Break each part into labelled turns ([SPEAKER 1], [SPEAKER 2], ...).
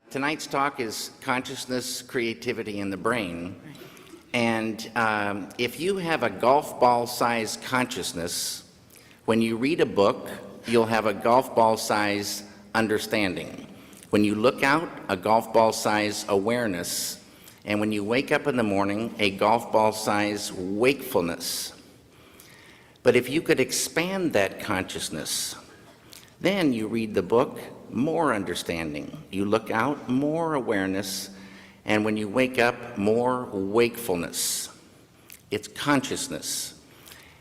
[SPEAKER 1] Tonight's talk is consciousness, creativity, and the brain. And if you have a golf ball-sized consciousness, when you read a book, you'll have a golf ball-size understanding. When you look out, a golf ball-size awareness. And when you wake up in the morning, a golf ball-size wakefulness. But if you could expand that consciousness, then you read the book, more understanding. You look out, more awareness, and when you wake up, more wakefulness. It's consciousness.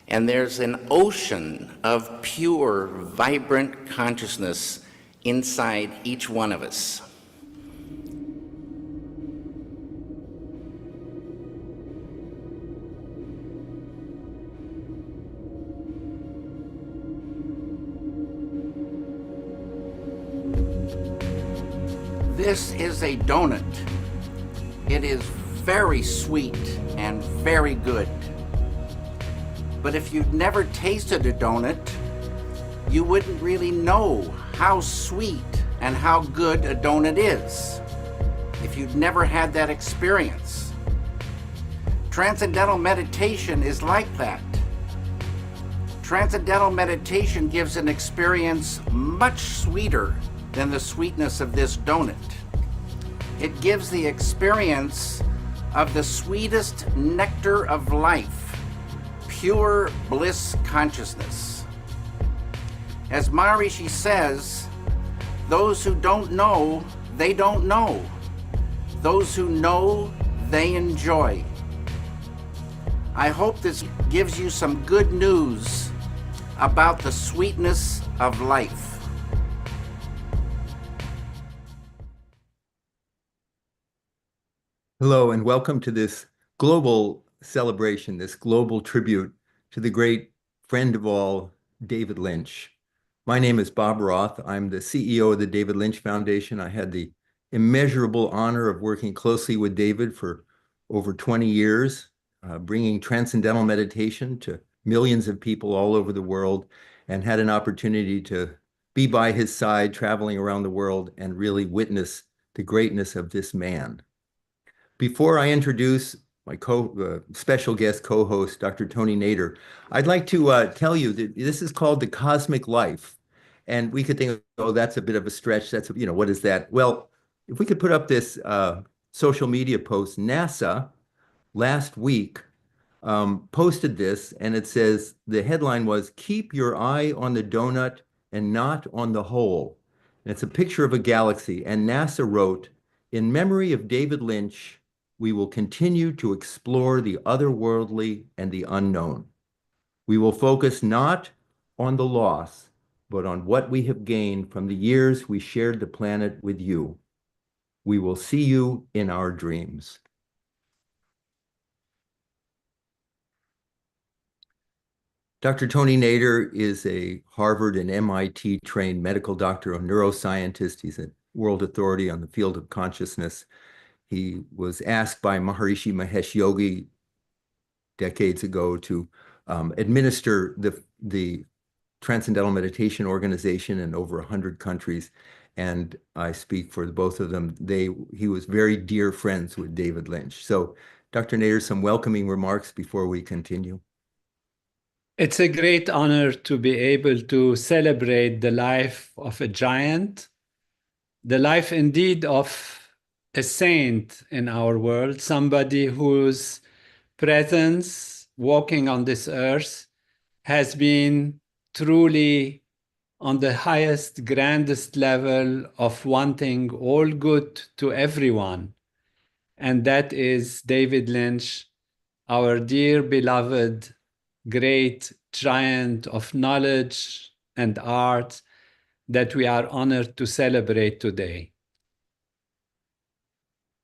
[SPEAKER 1] And there's an ocean of pure, vibrant consciousness inside each one of us. This is a donut. It is very sweet and very good. But if you'd never tasted a donut, you wouldn't really know how sweet and how good a donut is if you'd never had that experience. Transcendental meditation is like that. Transcendental meditation gives an experience much sweeter than the sweetness of this donut. It gives the experience of the sweetest nectar of life, pure bliss consciousness. As Maharishi says, those who don't know, they don't know. Those who know, they enjoy. I hope this gives you some good news about the sweetness of life.
[SPEAKER 2] Hello, and welcome to this global celebration, this global tribute to the great friend of all, David Lynch. My name is Bob Roth. I'm the CEO of the David Lynch Foundation. I had the immeasurable honor of working closely with David for over 20 years, bringing transcendental meditation to millions of people all over the world, and had an opportunity to be by his side, traveling around the world, and really witness the greatness of this man. Before I introduce my special guest co-host, Dr. Tony Nader, I'd like to tell you that this is called the cosmic life. And we could think, oh, that's a bit of a stretch. That's, what is that? Well, if we could put up this social media post, NASA last week posted this, and it says, the headline was, "Keep your eye on the donut and not on the hole." And it's a picture of a galaxy. And NASA wrote, "In memory of David Lynch, we will continue to explore the otherworldly and the unknown. We will focus not on the loss, but on what we have gained from the years we shared the planet with you. We will see you in our dreams." Dr. Tony Nader is a Harvard and MIT trained medical doctor, a neuroscientist. He's a world authority on the field of consciousness. He was asked by Maharishi Mahesh Yogi decades ago to administer the Transcendental Meditation Organization in over 100 countries. And I speak for both of them. He was very dear friends with David Lynch. So, Dr. Nader, some welcoming remarks before we continue.
[SPEAKER 3] It's a great honor to be able to celebrate the life of a giant, the life indeed of a saint in our world, somebody whose presence walking on this earth has been truly on the highest, grandest level of wanting all good to everyone. And that is David Lynch, our dear beloved, great giant of knowledge and art that we are honored to celebrate today.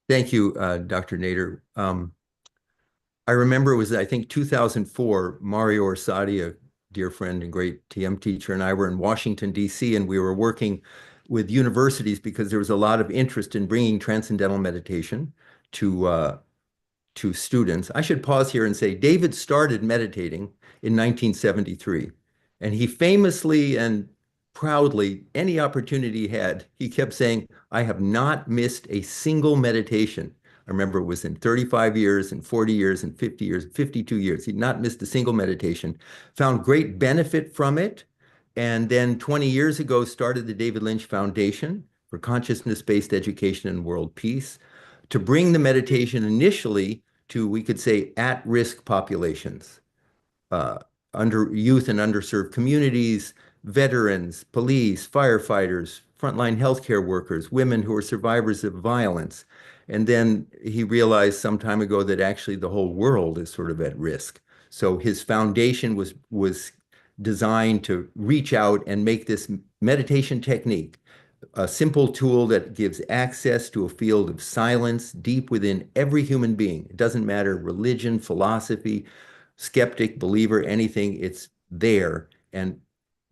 [SPEAKER 2] Thank you, Dr. Nader. I remember it was, I think, 2004, Mario Orsatti, a dear friend and great TM teacher, and I were in Washington, D.C., and we were working with universities because there was a lot of interest in bringing transcendental meditation to students. I should pause here and say David started meditating in 1973, and he famously and proudly, any opportunity he had, he kept saying, I have not missed a single meditation. I remember it was in 35 years and 40 years and 50 years, 52 years. He'd not missed a single meditation, found great benefit from it. And then 20 years ago, started the David Lynch Foundation for Consciousness-Based Education and World Peace to bring the meditation initially to, we could say, at-risk populations, under youth and underserved communities, veterans, police, firefighters, frontline healthcare workers, women who are survivors of violence. And then he realized some time ago that actually the whole world is sort of at risk. So his foundation was designed to reach out and make this meditation technique a simple tool that gives access to a field of silence deep within every human being. It doesn't matter religion, philosophy, skeptic, believer, anything, it's there. And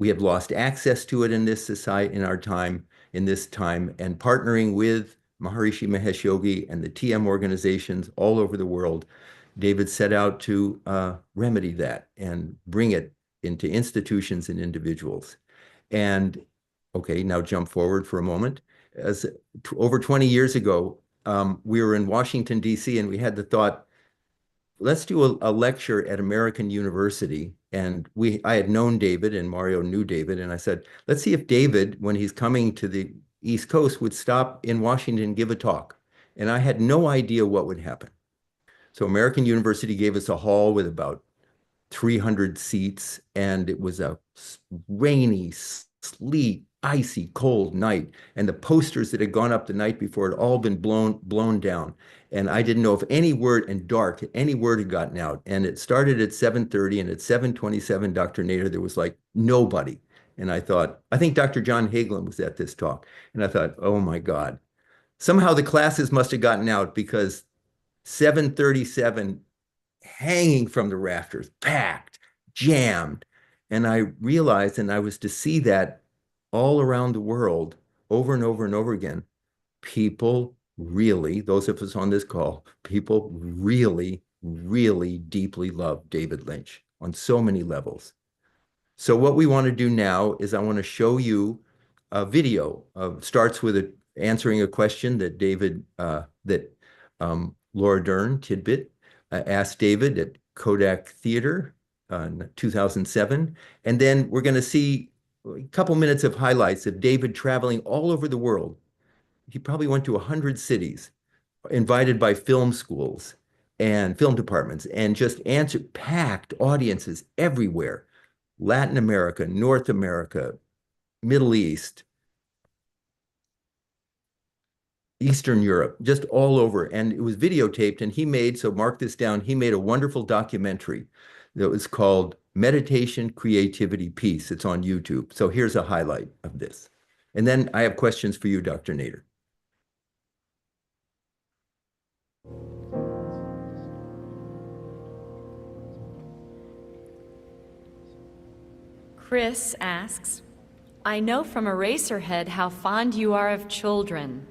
[SPEAKER 2] we have lost access to it in this society, in this time, and partnering with Maharishi Mahesh Yogi and the TM organizations all over the world, David set out to remedy that and bring it into institutions and individuals. And okay, now jump forward for a moment. Over 20 years ago, we were in Washington, D.C., and we had the thought, let's do a lecture at American University. And I had known David, and Mario knew David, and I said, let's see if David, when he's coming to the East Coast, would stop in Washington and give a talk. And I had no idea what would happen. So American University gave us a hall with about 300 seats, and it was a rainy, sleet, icy, cold night. And the posters that had gone up the night before had all been blown down. And I didn't know if any word, and dark, any word had gotten out. And it started at 7:30, and at 7:27, Dr. Nader, there was like nobody. And I thought, I think Dr. John Hagelin was at this talk. And I thought, oh my God. Somehow the classes must have gotten out, because 7:37 hanging from the rafters, packed, jammed. And I realized, and I was to see that all around the world over and over and over again, people really, those of us on this call, people really, really deeply love David Lynch on so many levels. So what we want to do now is I want to show you a video. Starts with answering a question that Laura Dern Tidbit asked David at Kodak Theater in 2007. And then we're going to see a couple minutes of highlights of David traveling all over the world. He probably went to 100 cities, invited by film schools and film departments, and just answered, packed audiences everywhere. Latin America, North America, Middle East, Eastern Europe, just all over. And it was videotaped, and he made, so mark this down, he made a wonderful documentary that was called Meditation, Creativity, Peace. It's on YouTube. So here's a highlight of this. And then I have questions for you, Dr. Nader.
[SPEAKER 4] Chris asks, I know from Eraserhead how fond you are of children.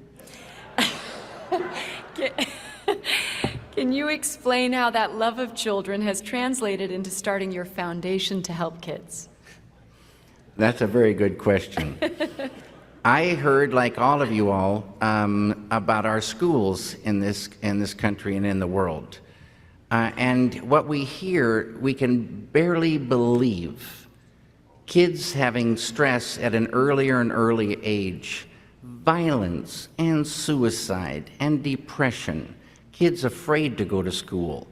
[SPEAKER 4] Can you explain how that love of children has translated into starting your foundation to help kids?
[SPEAKER 1] That's a very good question. I heard, like all of you all, about our schools in this country and in the world. And what we hear, we can barely believe. Kids having stress at an earlier and early age, violence and suicide and depression, kids afraid to go to school,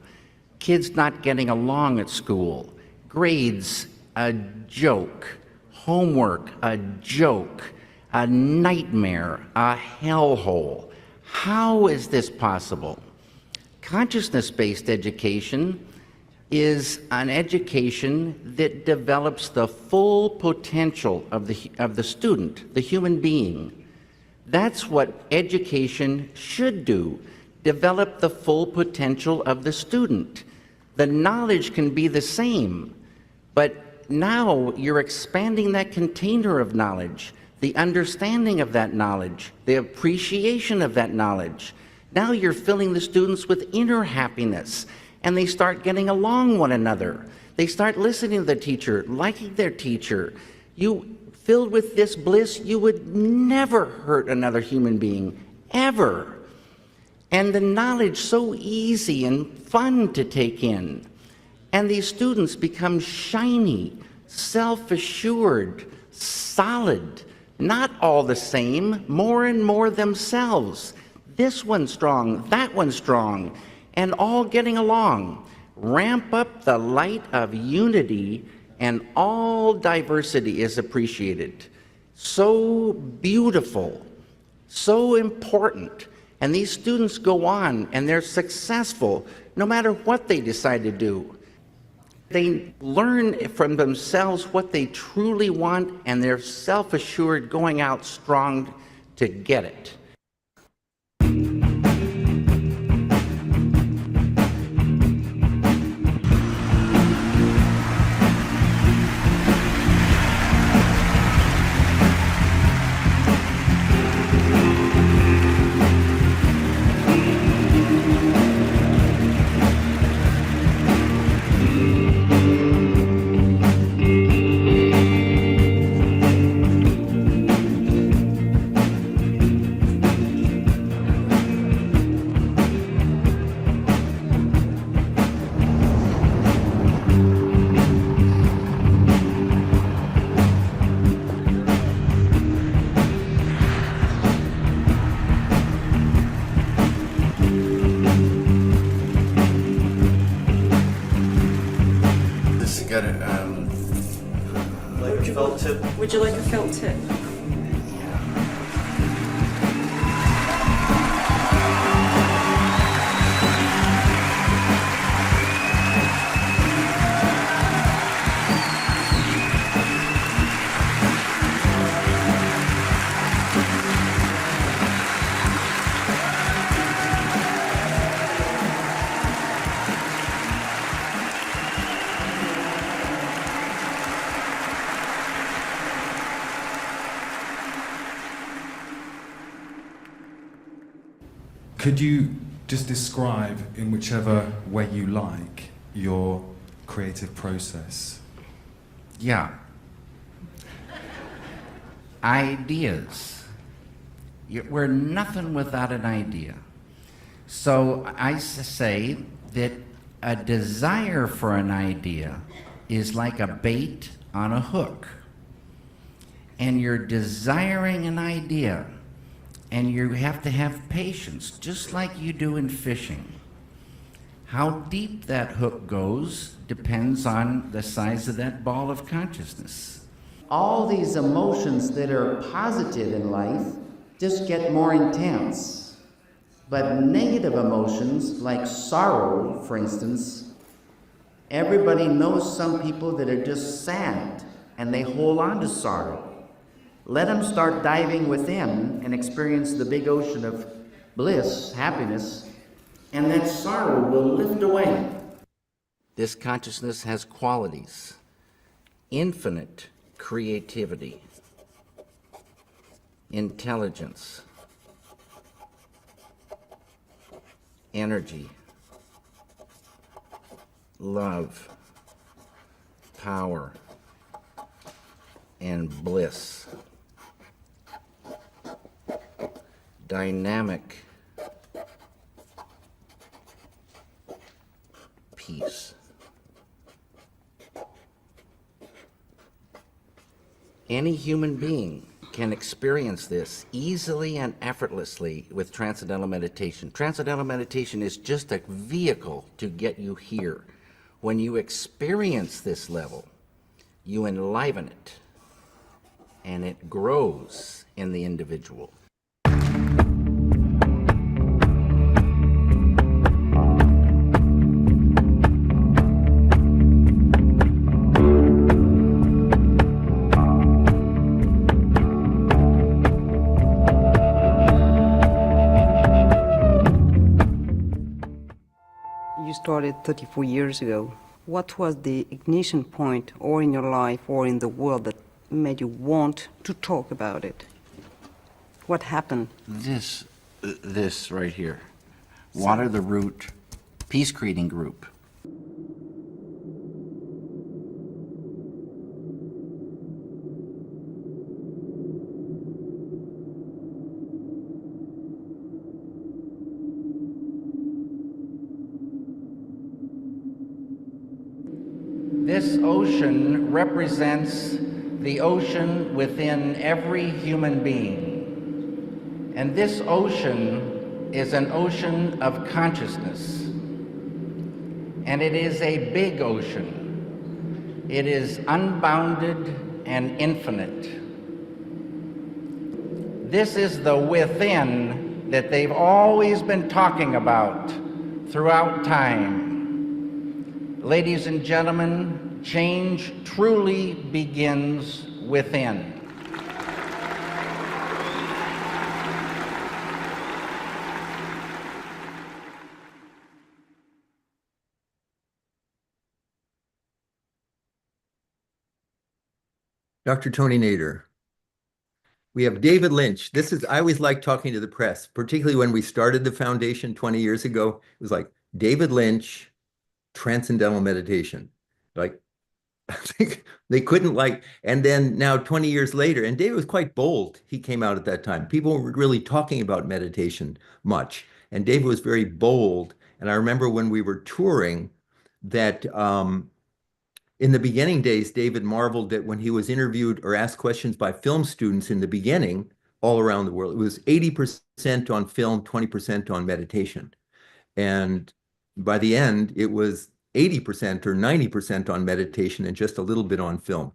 [SPEAKER 1] kids not getting along at school, grades a joke, homework a joke, a nightmare, a hellhole. How is this possible? Consciousness-based education is an education that develops the full potential of the student, the human being. That's what education should do, develop the full potential of the student. The knowledge can be the same, but now you're expanding that container of knowledge, the understanding of that knowledge, the appreciation of that knowledge. Now you're filling the students with inner happiness, and they start getting along one another. They start listening to the teacher, liking their teacher. You filled with this bliss, you would never hurt another human being, ever. And the knowledge so easy and fun to take in. And these students become shiny, self-assured, solid, not all the same, more and more themselves. This one's strong, that one's strong, and all getting along. Ramp up the light of unity, and all diversity is appreciated. So beautiful, so important. And these students go on and they're successful no matter what they decide to do. They learn from themselves what they truly want, and they're self-assured, going out strong to get it. This got a
[SPEAKER 5] Like a felt tip.
[SPEAKER 6] Would you like a felt tip?
[SPEAKER 5] Could you just describe, in whichever way you like, your creative process?
[SPEAKER 1] Yeah. Ideas. We're nothing without an idea. So I say that a desire for an idea is like a bait on a hook. And you're desiring an idea, and you have to have patience, just like you do in fishing. How deep that hook goes depends on the size of that ball of consciousness. All these emotions that are positive in life just get more intense. But negative emotions, like sorrow, for instance, everybody knows some people that are just sad and they hold on to sorrow. Let them start diving within and experience the big ocean of bliss, happiness, and that sorrow will lift away. This consciousness has qualities: infinite creativity, intelligence, energy, love, power, and bliss. Dynamic peace. Any human being can experience this easily and effortlessly with Transcendental Meditation. Transcendental Meditation is just a vehicle to get you here. When you experience this level, you enliven it, and it grows in the individual.
[SPEAKER 6] You started 34 years ago. What was the ignition point, or in your life, or in the world, that made you want to talk about it? What happened?
[SPEAKER 1] This right here. Water the Root Peace Creating Group. This ocean represents the ocean within every human being. And this ocean is an ocean of consciousness. And it is a big ocean. It is unbounded and infinite. This is the within that they've always been talking about throughout time. Ladies and gentlemen, change truly begins within.
[SPEAKER 2] Dr. Tony Nader. We have David Lynch. I always like talking to the press, particularly when we started the foundation 20 years ago. It was like, David Lynch, transcendental meditation. Like, I think they couldn't and then now 20 years later, and David was quite bold. He came out at that time. People weren't really talking about meditation much. And David was very bold. And I remember when we were touring that in the beginning days, David marveled that when he was interviewed or asked questions by film students in the beginning, all around the world, it was 80% on film, 20% on meditation. And by the end, it was 80% or 90% on meditation and just a little bit on film.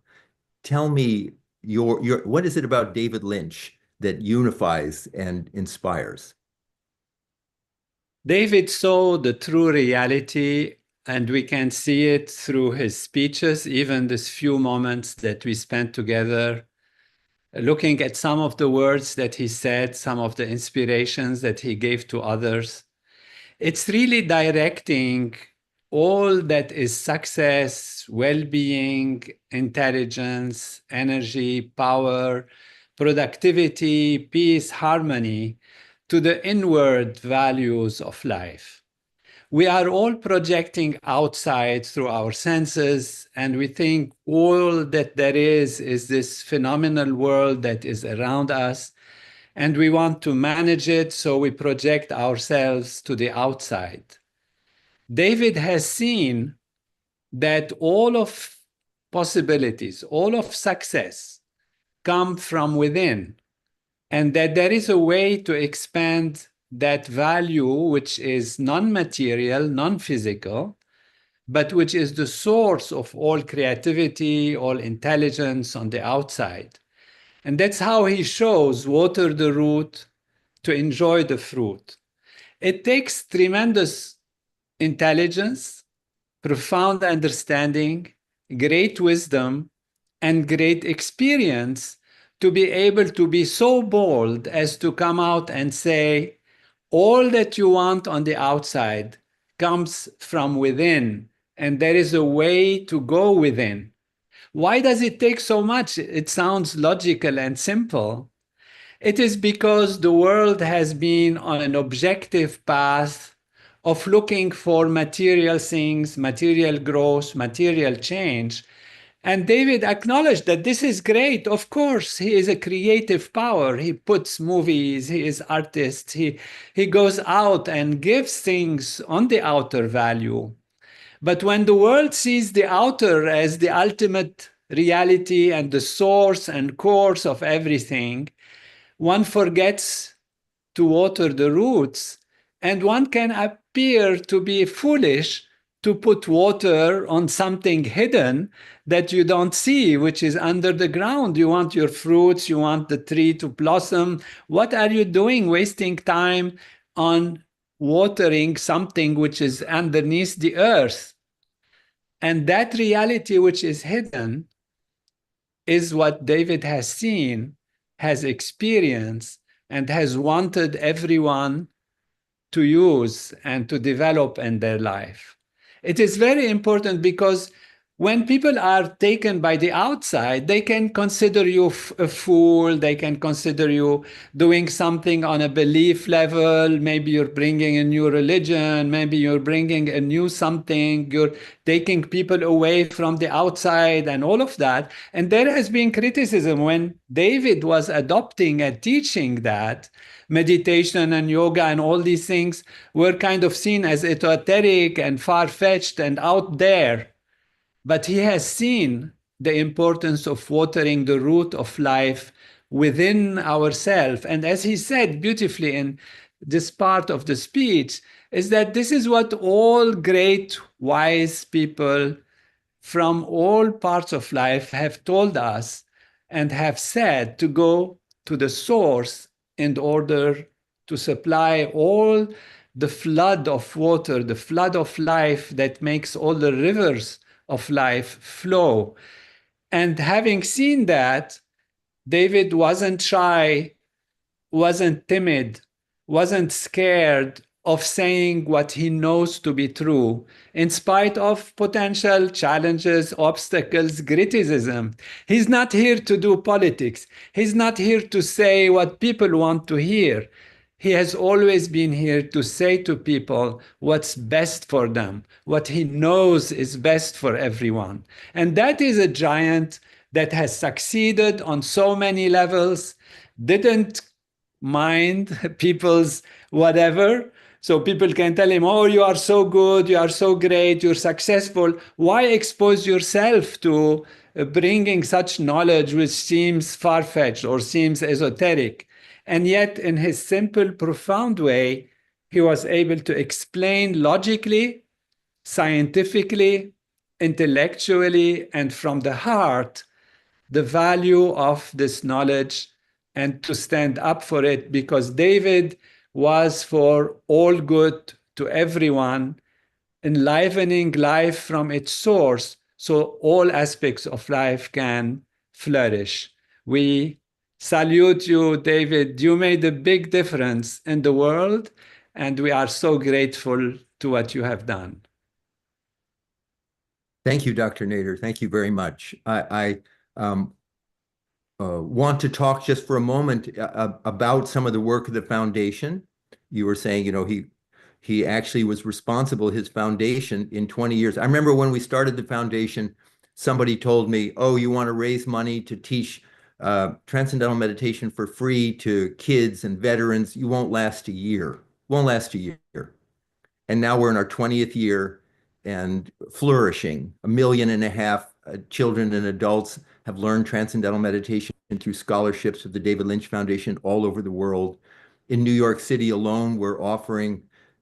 [SPEAKER 2] Tell me, what is it about David Lynch that unifies and inspires?
[SPEAKER 3] David saw the true reality, and we can see it through his speeches, even these few moments that we spent together, looking at some of the words that he said, some of the inspirations that he gave to others. It's really directing all that is success, well-being, intelligence, energy, power, productivity, peace, harmony, to the inward values of life. We are all projecting outside through our senses, and we think all that there is this phenomenal world that is around us, and we want to manage it, so we project ourselves to the outside. David has seen that all of possibilities, all of success come from within, and that there is a way to expand that value, which is non-material, non-physical, but which is the source of all creativity, all intelligence on the outside. And that's how he shows water the root to enjoy the fruit. It takes tremendous intelligence, profound understanding, great wisdom, and great experience to be able to be so bold as to come out and say, all that you want on the outside comes from within, and there is a way to go within. Why does it take so much? It sounds logical and simple. It is because the world has been on an objective path of looking for material things, material growth, material change. And David acknowledged that this is great. Of course, he is a creative power. He puts movies, he is artist. He goes out and gives things on the outer value. But when the world sees the outer as the ultimate reality and the source and course of everything, one forgets to water the roots, and one can appear to be foolish to put water on something hidden that you don't see, which is under the ground. You want your fruits, you want the tree to blossom. What are you doing wasting time on watering something which is underneath the earth? And that reality which is hidden is what David has seen, has experienced, and has wanted everyone to use and to develop in their life. It is very important because when people are taken by the outside, they can consider you a fool, they can consider you doing something on a belief level, maybe you're bringing a new religion, maybe you're bringing a new something, you're taking people away from the outside and all of that. And there has been criticism when David was adopting and teaching that meditation and yoga and all these things were kind of seen as esoteric and far-fetched and out there. but he has seen the importance of watering the root of life within ourselves. And as he said beautifully in this part of the speech, is that this is what all great wise people from all parts of life have told us and have said, to go to the source in order to supply all the flood of water, the flood of life that makes all the rivers of life flow. And having seen that, David wasn't shy, wasn't timid, wasn't scared of saying what he knows to be true, in spite of potential challenges, obstacles, criticism. He's not here to do politics. He's not here to say what people want to hear. He has always been here to say to people what's best for them, what he knows is best for everyone. And that is a giant that has succeeded on so many levels, didn't mind people's whatever. So people can tell him, oh, you are so good, you are so great, you're successful. Why expose yourself to bringing such knowledge which seems far-fetched or seems esoteric? And yet, in his simple, profound way, he was able to explain logically, scientifically, intellectually, and from the heart, the value of this knowledge and to stand up for it, because David was for all good to everyone, enlivening life from its source so all aspects of life can flourish. We salute you, David. You made a big difference in the world, and we are so grateful to what you have done.
[SPEAKER 2] Thank you, Dr. Nader. Thank you very much. I want to talk just for a moment about some of the work of the foundation. You were saying, you know, he actually was responsible, his foundation, in 20 years. I remember when we started the foundation, somebody told me, oh, you want to raise money to teach transcendental meditation for free to kids and veterans. You won't last a year. Won't last a year. And now we're in our 20th year and flourishing. 1.5 million children and adults have learned transcendental meditation through scholarships of the David Lynch Foundation all over the world. In New York City alone,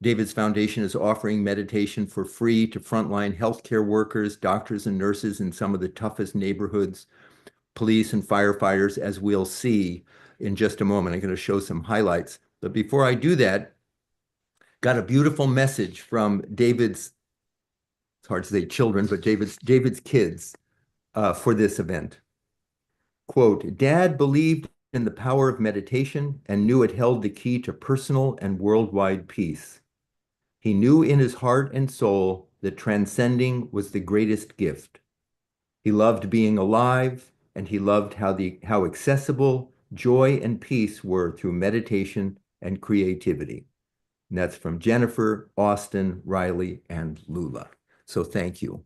[SPEAKER 2] David's foundation is offering meditation for free to frontline healthcare workers, doctors and nurses in some of the toughest neighborhoods, police and firefighters, as we'll see in just a moment. I'm going to show some highlights. But before I do that, got a beautiful message from David's, it's hard to say children, but David's kids for this event. Quote, Dad believed in the power of meditation and knew it held the key to personal and worldwide peace. He knew in his heart and soul that transcending was the greatest gift. He loved being alive, and he loved how accessible joy and peace were through meditation and creativity. And that's from Jennifer, Austin, Riley, and Lula. So thank you.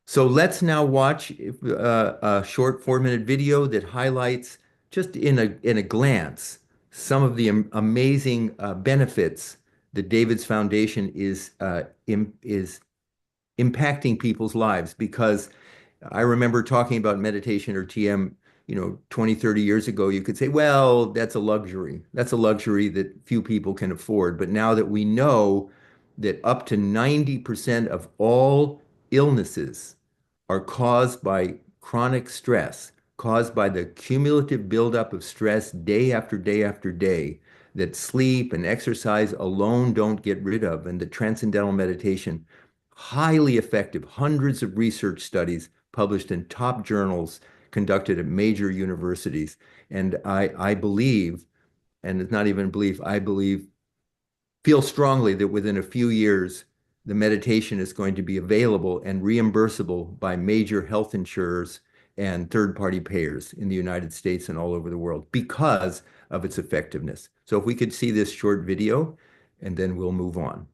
[SPEAKER 2] So let's now watch a short 4-minute video that highlights, just in a glance, some of the amazing benefits that David's Foundation is impacting people's lives. Because I remember talking about meditation or TM, 20, 30 years ago, you could say, well, that's a luxury. That's a luxury that few people can afford. But now that we know that up to 90% of all illnesses are caused by chronic stress, caused by the cumulative buildup of stress day after day after day, that sleep and exercise alone don't get rid of, and the transcendental meditation, highly effective, hundreds of research studies published in top journals, conducted at major universities. And I believe, and it's not even belief, I feel strongly that within a few years, the meditation is going to be available and reimbursable by major health insurers and third-party payers in the United States and all over the world because of its effectiveness. So if we could see this short video, and then we'll move on.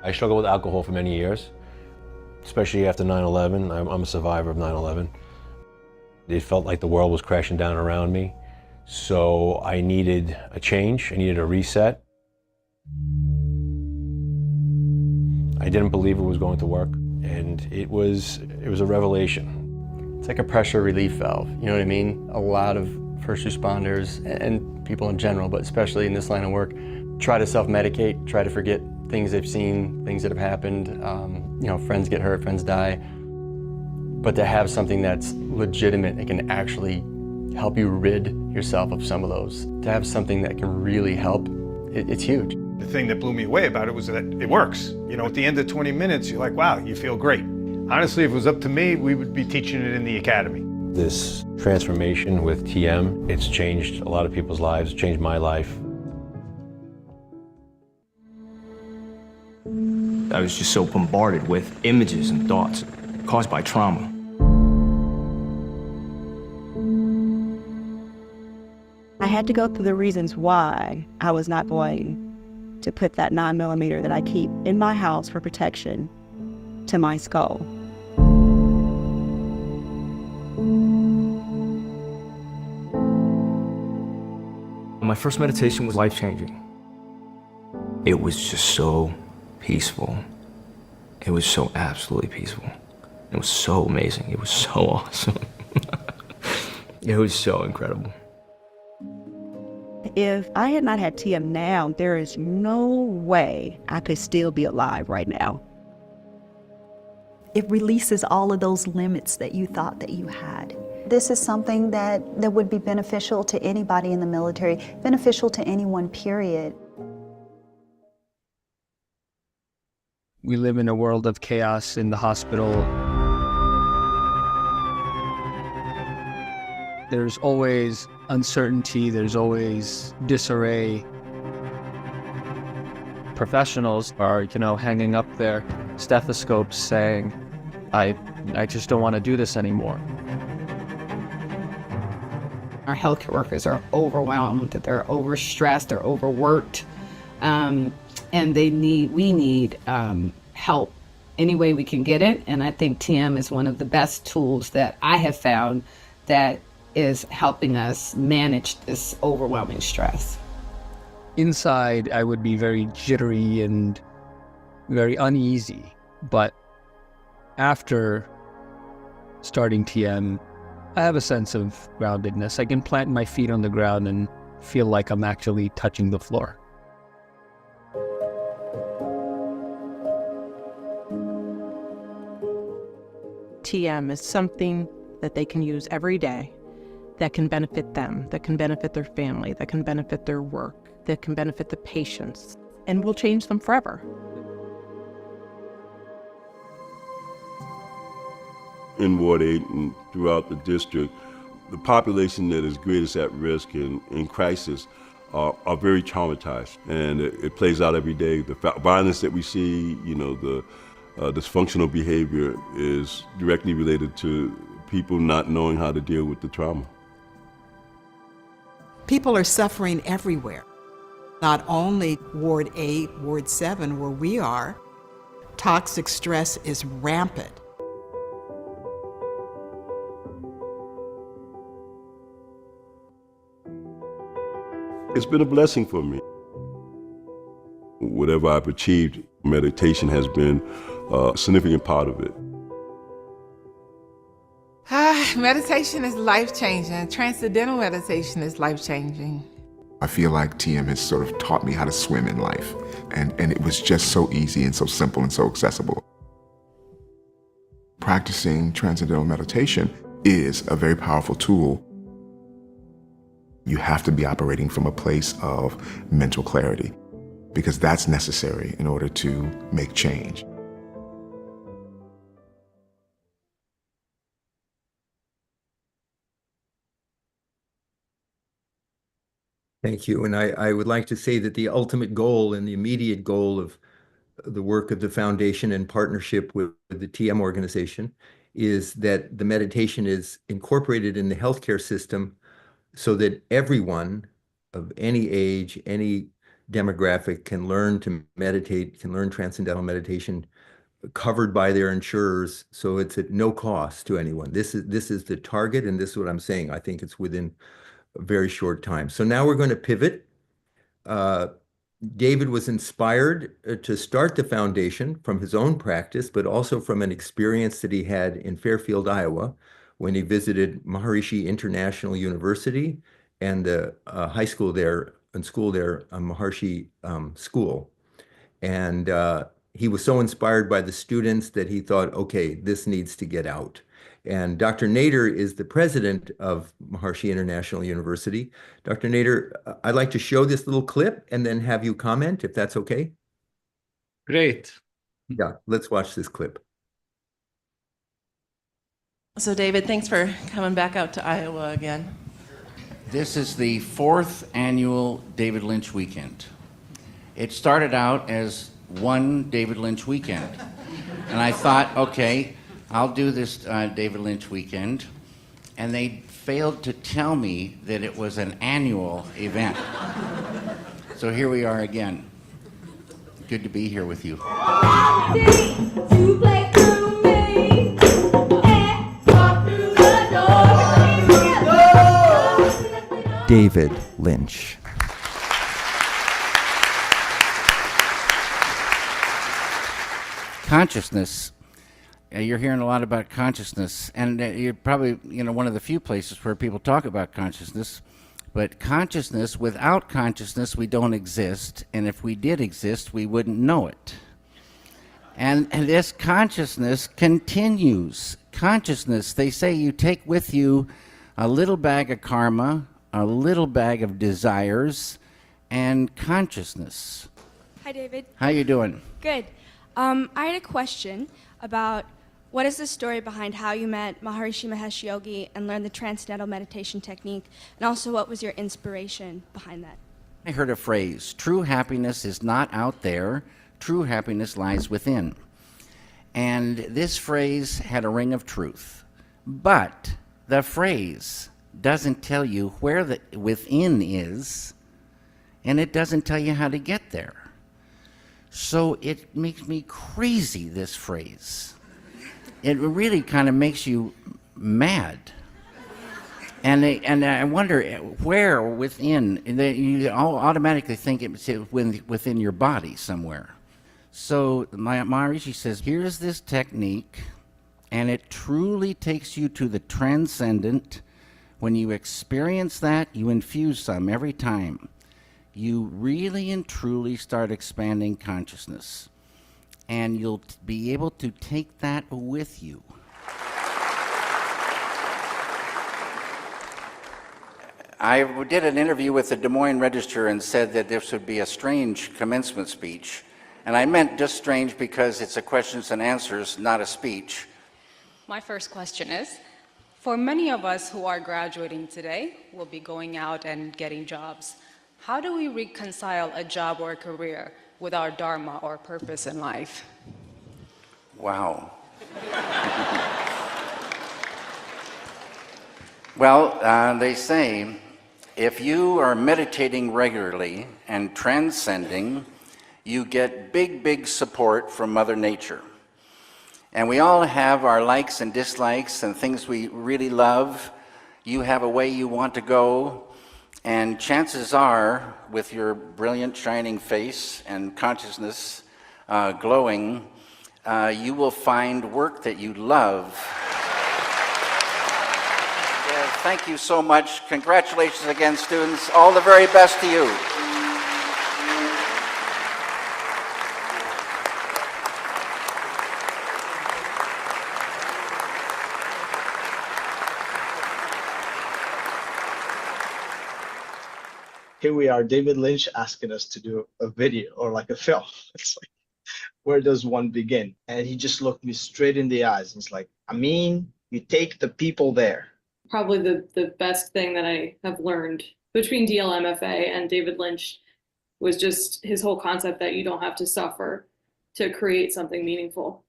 [SPEAKER 7] I struggled with alcohol for many years, especially after 9/11. I'm a survivor of 9/11. It felt like the world was crashing down around me. So I needed a change, I needed a reset. I didn't believe it was going to work, and it was a revelation.
[SPEAKER 8] It's like a pressure relief valve, you know what I mean? A lot of first responders and people in general, but especially in this line of work, try to self-medicate, try to forget things they've seen, things that have happened. You know, friends get hurt, friends die. But to have something that's legitimate and can actually help you rid yourself of some of those, to have something that can really help, it's huge.
[SPEAKER 9] The thing that blew me away about it was that it works. You know, at the end of 20 minutes, you're like, wow, you feel great. Honestly, if it was up to me, we would be teaching it in the academy.
[SPEAKER 7] This transformation with TM, it's changed a lot of people's lives, changed my life.
[SPEAKER 10] I was just so bombarded with images and thoughts caused by trauma.
[SPEAKER 11] I had to go through the reasons why I was not going to put that 9mm that I keep in my house for protection to my skull.
[SPEAKER 10] My first meditation was life-changing. It was just so peaceful. It was so absolutely peaceful. It was so amazing. It was so awesome. It was so incredible.
[SPEAKER 11] If I had not had TM now, there is no way I could still be alive right now.
[SPEAKER 12] It releases all of those limits that you thought that you had. This is something that would be beneficial to anybody in the military, beneficial to anyone, period.
[SPEAKER 13] We live in a world of chaos in the hospital. There's always uncertainty, there's always disarray. Professionals are, hanging up their stethoscopes saying, I just don't want to do this anymore.
[SPEAKER 14] Our healthcare workers are overwhelmed, they're overstressed, they're overworked, and we need help any way we can get it. And I think TM is one of the best tools that I have found that is helping us manage this overwhelming stress.
[SPEAKER 13] Inside, I would be very jittery and very uneasy, but after starting TM, I have a sense of groundedness. I can plant my feet on the ground and feel like I'm actually touching the floor.
[SPEAKER 15] TM is something that they can use every day that can benefit them, that can benefit their family, that can benefit their work, that can benefit the patients, and will change them forever.
[SPEAKER 16] In Ward 8 and throughout the district, the population that is greatest at risk in crisis are very traumatized, and it plays out every day. The violence that we see, the dysfunctional behavior is directly related to people not knowing how to deal with the trauma.
[SPEAKER 17] People are suffering everywhere. Not only Ward 8, Ward 7, where we are, toxic stress is rampant.
[SPEAKER 16] It's been a blessing for me. Whatever I've achieved, meditation has been a significant part of it.
[SPEAKER 18] Meditation is life-changing. Transcendental meditation is life-changing.
[SPEAKER 19] I feel like TM has sort of taught me how to swim in life, and it was just so easy and so simple and so accessible. Practicing transcendental meditation is a very powerful tool. You have to be operating from a place of mental clarity, because that's necessary in order to make change.
[SPEAKER 2] Thank you. And I would like to say that the ultimate goal and the immediate goal of the work of the foundation in partnership with the TM organization is that the meditation is incorporated in the healthcare system so that everyone of any age, any demographic can learn to meditate, can learn transcendental meditation covered by their insurers, so it's at no cost to anyone. This is the target, and this is what I'm saying. I think it's within a very short time. So now we're going to pivot. David was inspired to start the foundation from his own practice, but also from an experience that he had in Fairfield, Iowa, when he visited Maharishi International University and the high school there and school there, Maharishi School. And he was so inspired by the students that he thought, okay, this needs to get out. And Dr. Nader is the president of Maharishi International University. Dr. Nader, I'd like to show this little clip and then have you comment, if that's okay.
[SPEAKER 3] Great.
[SPEAKER 2] Yeah, let's watch this clip.
[SPEAKER 20] So David, thanks for coming back out to Iowa again.
[SPEAKER 1] This is the 4th annual David Lynch Weekend. It started out as one David Lynch weekend. And I thought, okay, I'll do this David Lynch weekend. And they failed to tell me that it was an annual event. So here we are again. Good to be here with you.
[SPEAKER 21] David Lynch.
[SPEAKER 1] Consciousness. You're hearing a lot about consciousness, and you're probably, one of the few places where people talk about consciousness. But consciousness, without consciousness, we don't exist, and if we did exist, we wouldn't know it. And this consciousness continues. Consciousness, they say you take with you a little bag of karma, a little bag of desires, and consciousness.
[SPEAKER 22] Hi, David.
[SPEAKER 1] How you doing?
[SPEAKER 22] Good. I had a question about what is the story behind how you met Maharishi Mahesh Yogi and learned the Transcendental Meditation technique, and also what was your inspiration behind that?
[SPEAKER 1] I heard a phrase, true happiness is not out there, true happiness lies within. And this phrase had a ring of truth. But the phrase doesn't tell you where the within is, and it doesn't tell you how to get there. So it makes me crazy, this phrase. It really kind of makes you mad. And I wonder where within, you automatically think it's within your body somewhere. So Maharishi says, here's this technique, and it truly takes you to the transcendent. When you experience that, you infuse some every time. You really and truly start expanding consciousness, and you'll be able to take that with you. I did an interview with the Des Moines Register and said that this would be a strange commencement speech, and I meant just strange because it's a questions and answers, not a speech.
[SPEAKER 23] My first question is, for many of us who are graduating today, will be going out and getting jobs. How do we reconcile a job or a career with our dharma or purpose in life?
[SPEAKER 1] Wow. Well, they say if you are meditating regularly and transcending, you get big, big support from Mother Nature. And we all have our likes and dislikes and things we really love. You have a way you want to go. And chances are, with your brilliant, shining face and consciousness glowing, you will find work that you love. Thank you so much. Congratulations again, students. All the very best to you.
[SPEAKER 24] Here we are, David Lynch asking us to do a video or like a film. It's like, where does one begin? And he just looked me straight in the eyes. He's like, you take the people there.
[SPEAKER 25] Probably the best thing that I have learned between DLMFA and David Lynch was just his whole concept that you don't have to suffer to create something meaningful.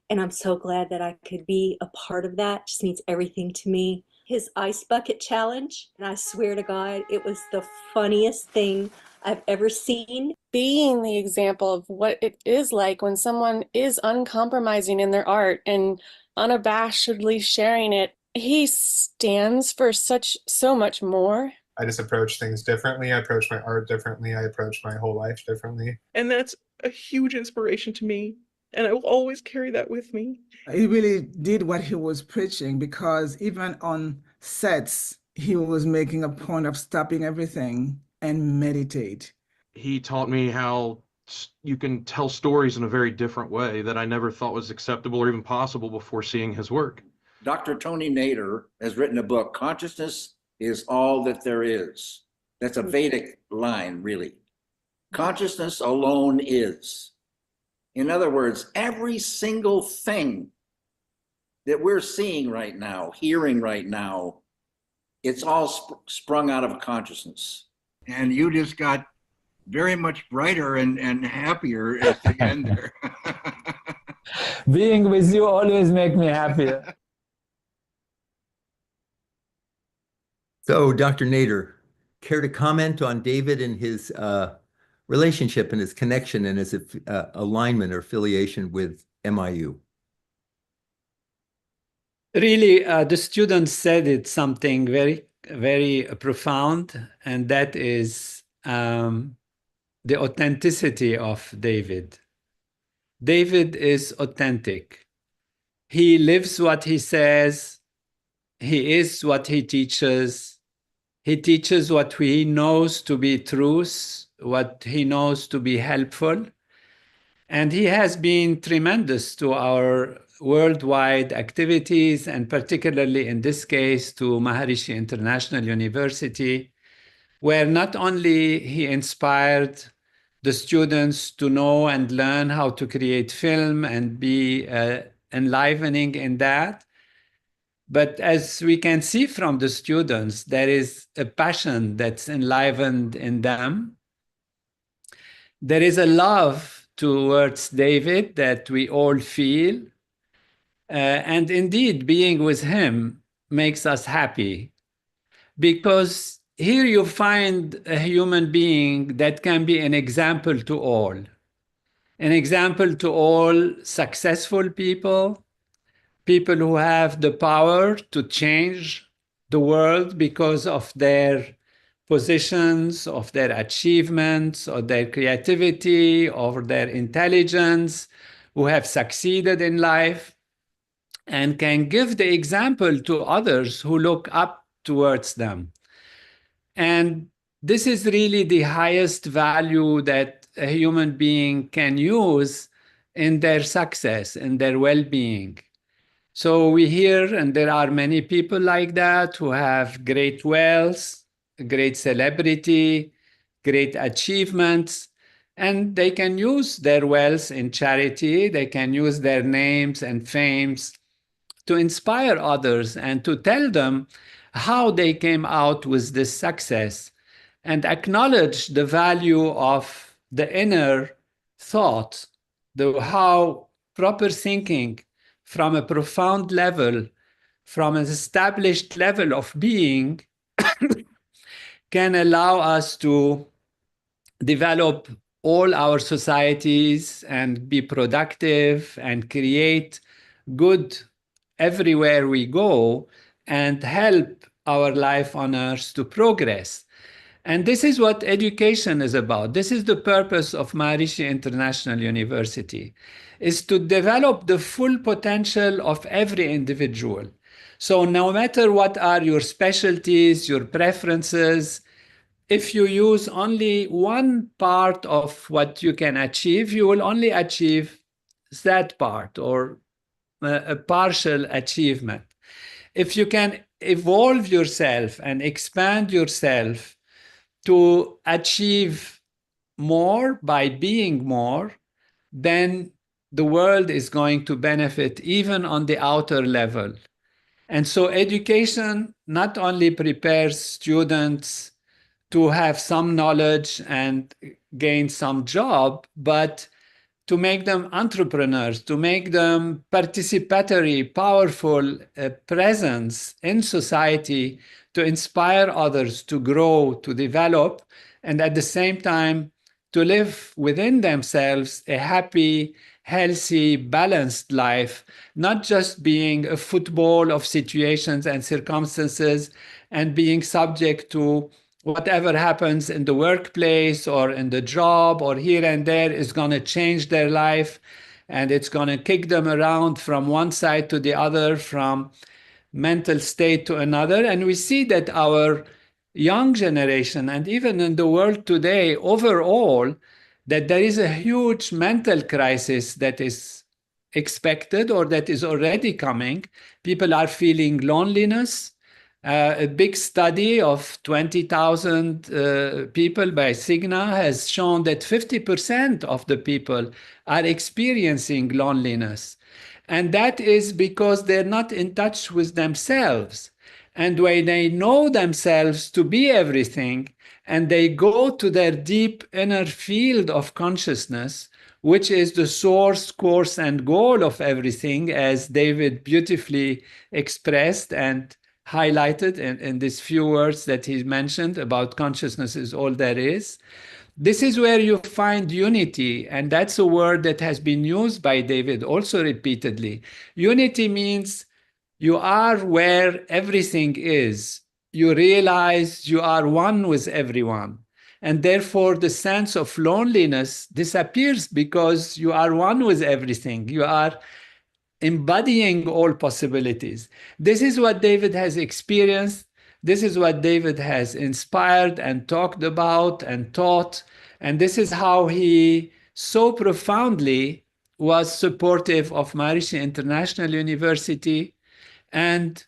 [SPEAKER 26] And I'm so glad that I could be a part of that. It just means everything to me. His ice bucket challenge, and I swear to God, it was the funniest thing I've ever seen.
[SPEAKER 27] Being the example of what it is like when someone is uncompromising in their art and unabashedly sharing it, he stands for so much more.
[SPEAKER 4] I just approach things differently. I approach my art differently. I approach my whole life differently.
[SPEAKER 5] And that's a huge inspiration to me. And I will always carry that with me.
[SPEAKER 6] He really did what he was preaching, because even on sets, he was making a point of stopping everything and meditate.
[SPEAKER 7] He taught me how you can tell stories in a very different way that I never thought was acceptable or even possible before seeing his work.
[SPEAKER 8] Dr. Tony Nader has written a book, Consciousness is All That There Is. That's a Vedic line, really. Consciousness alone is. In other words, every single thing that we're seeing right now, hearing right now, it's all sprung out of consciousness.
[SPEAKER 9] And you just got very much brighter and happier at the end there.
[SPEAKER 3] Being with you always make me happier.
[SPEAKER 2] So, Dr. Nader, care to comment on David and his relationship and his connection and his alignment or affiliation with MIU?
[SPEAKER 3] Really, the students said it something very, very profound, and that is the authenticity of David. David is authentic. He lives what he says. He is what he teaches. He teaches what he knows to be truth, what he knows to be helpful. And he has been tremendous to our worldwide activities, and particularly in this case to Maharishi International University, where not only he inspired the students to know and learn how to create film and be enlivening in that, but as we can see from the students, there is a passion that's enlivened in them. There is a love towards David that we all feel. And indeed, being with him makes us happy, because here you find a human being that can be an example to all. An example to all successful people, people who have the power to change the world because of their positions, of their achievements, or their creativity, or their intelligence, who have succeeded in life and can give the example to others who look up towards them. And this is really the highest value that a human being can use in their success, in their well-being. So we hear, and there are many people like that who have great wealth, great celebrity, great achievements, and they can use their wealth in charity. They can use their names and fames to inspire others and to tell them how they came out with this success, and acknowledge the value of the inner thought, how proper thinking from a profound level, from an established level of being, can allow us to develop all our societies and be productive and create good everywhere we go and help our life on earth to progress. And this is what education is about. This is the purpose of Maharishi International University, is to develop the full potential of every individual. So no matter what are your specialties, your preferences, if you use only one part of what you can achieve, you will only achieve that part or a partial achievement. If you can evolve yourself and expand yourself to achieve more by being more, then the world is going to benefit even on the outer level. And so education not only prepares students to have some knowledge and gain some job, but to make them entrepreneurs, to make them participatory, powerful presence in society, to inspire others to grow, to develop, and at the same time to live within themselves a happy, healthy, balanced life, not just being a football of situations and circumstances and being subject to whatever happens in the workplace or in the job or here and there is going to change their life, and it's going to kick them around from one side to the other, from mental state to another. And we see that our young generation, and even in the world today overall, that there is a huge mental crisis that is expected or that is already coming. People are feeling loneliness. A big study of 20,000 people by Cigna has shown that 50% of the people are experiencing loneliness. And that is because they're not in touch with themselves. And when they know themselves to be everything, and they go to their deep inner field of consciousness, which is the source, course, and goal of everything, as David beautifully expressed and highlighted in these few words that he mentioned about consciousness is all there is. This is where you find unity, and that's a word that has been used by David also repeatedly. Unity means you are where everything is. You realize you are one with everyone. And therefore, the sense of loneliness disappears because you are one with everything. You are embodying all possibilities. This is what David has experienced. This is what David has inspired and talked about and taught. And this is how he so profoundly was supportive of Maharishi International University and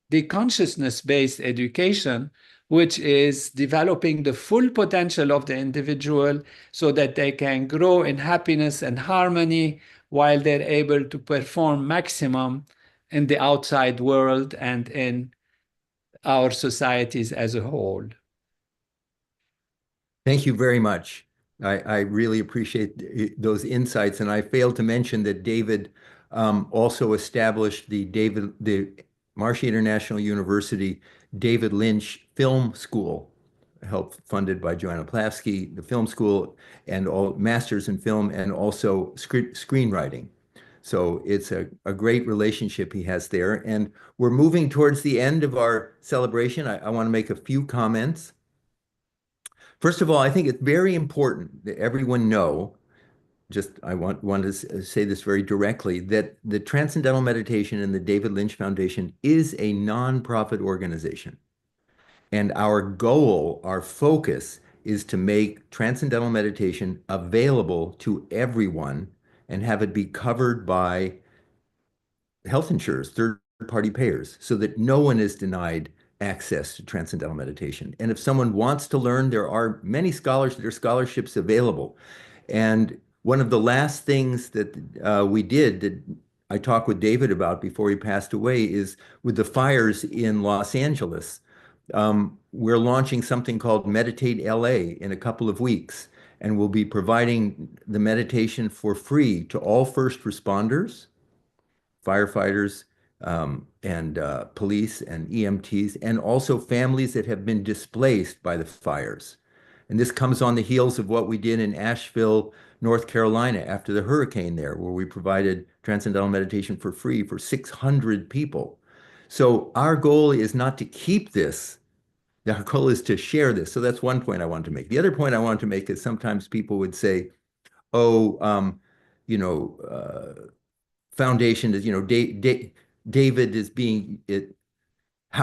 [SPEAKER 3] the consciousness-based education, which is developing the full potential of the individual so that they can grow in happiness and harmony while they're able to perform maximum in the outside world and in our societies as a whole.
[SPEAKER 2] Thank you very much. I really appreciate those insights. And I failed to mention that David also established the Maharishi International University David Lynch Film School, helped funded by Joanna Plavsky, the film school, and all masters in film and also screenwriting. So it's a great relationship he has there. And we're moving towards the end of our celebration. I want to make a few comments. First of all, I think it's very important that everyone know, I want to say this very directly, that the Transcendental Meditation and the David Lynch Foundation is a nonprofit organization. And our goal, our focus, is to make Transcendental Meditation available to everyone and have it be covered by health insurers, third-party payers, so that no one is denied access to Transcendental Meditation. And if someone wants to learn, there are many scholars, there are scholarships available. And one of the last things that we did that I talked with David about before he passed away is with the fires in Los Angeles. We're launching something called Meditate LA in a couple of weeks, and we'll be providing the meditation for free to all first responders, firefighters, and police and EMTs, and also families that have been displaced by the fires. And this comes on the heels of what we did in Asheville, North Carolina, after the hurricane there, where we provided Transcendental Meditation for free for 600 people. So our goal is not to keep this. Our goal is to share this. So that's one point I want to make. The other point I want to make is sometimes people would say, foundation is, David is being it.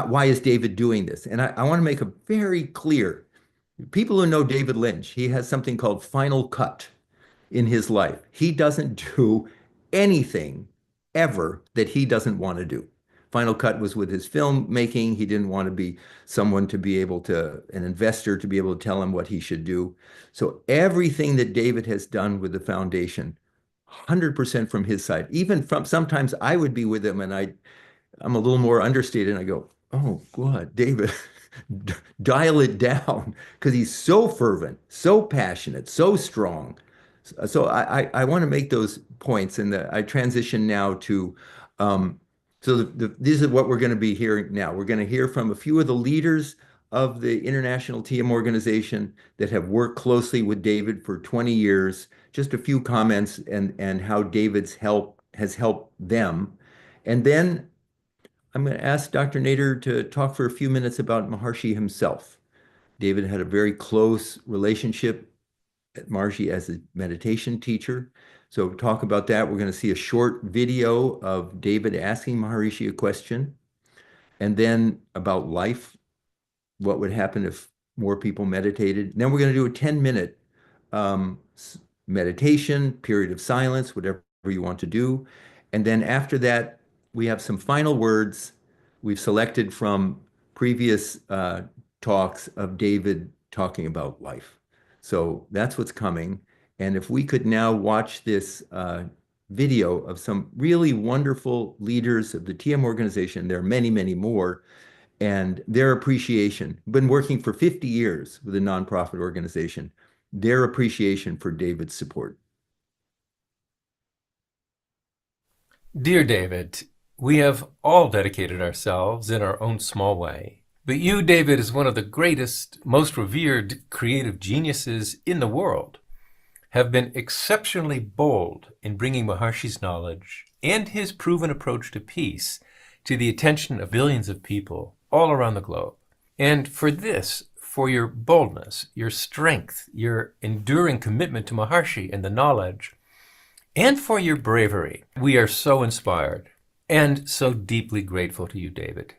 [SPEAKER 2] Why is David doing this? And I want to make it very clear. People who know David Lynch, he has something called Final Cut in his life. He doesn't do anything ever that he doesn't want to do. Final Cut was with his filmmaking. He didn't want to be someone to be able to, an investor to be able to tell him what he should do. So everything that David has done with the foundation, 100% from his side. Even from, sometimes I would be with him and I'm a little more understated and I go, oh God, David, dial it down, because he's so fervent, so passionate, so strong. So I want to make those points, and I transition now to, these are what we're going to be hearing now. We're going to hear from a few of the leaders of the International TM organization that have worked closely with David for 20 years, just a few comments and how David's help has helped them. And then I'm going to ask Dr. Nader to talk for a few minutes about Maharishi himself. David had a very close relationship at Maharishi as a meditation teacher. So talk about that. We're going to see a short video of David asking Maharishi a question, and then about life, what would happen if more people meditated. And then we're going to do a 10-minute meditation, period of silence, whatever you want to do. And then after that, we have some final words we've selected from previous talks of David talking about life. So that's what's coming. And if we could now watch this video of some really wonderful leaders of the TM organization, there are many, many more, and their appreciation, been working for 50 years with a nonprofit organization, their appreciation for David's support.
[SPEAKER 10] Dear David, we have all dedicated ourselves in our own small way. But you, David, is one of the greatest, most revered creative geniuses in the world, have been exceptionally bold in bringing Maharishi's knowledge and his proven approach to peace to the attention of billions of people all around the globe. And for this, for your boldness, your strength, your enduring commitment to Maharishi and the knowledge, and for your bravery, we are so inspired and so deeply grateful to you, David.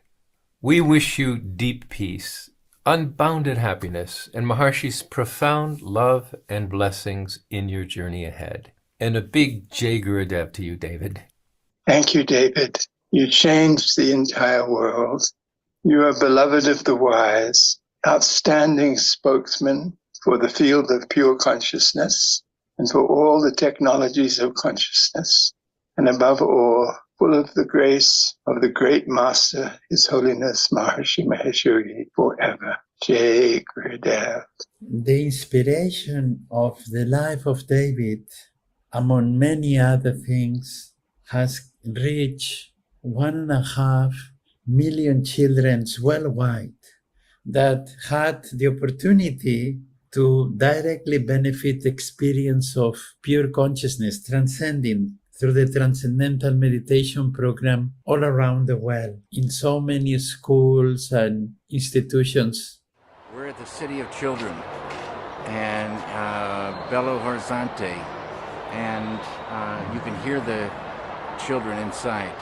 [SPEAKER 10] We wish you deep peace, unbounded happiness, and Maharishi's profound love and blessings in your journey ahead. And a big Jai Gurudev to you, David.
[SPEAKER 11] Thank you, David. You changed the entire world. You are beloved of the wise, outstanding spokesman for the field of pure consciousness and for all the technologies of consciousness, and above all, full of the grace of the great master, His Holiness Maharishi Mahesh Yogi, forever. Jai Gurudev.
[SPEAKER 12] The inspiration of the life of David, among many other things, has reached 1.5 million children worldwide that had the opportunity to directly benefit the experience of pure consciousness, transcending through the Transcendental Meditation Program all around the world, in so many schools and institutions.
[SPEAKER 1] We're at the City of Children and Belo Horizonte, and you can hear the children inside.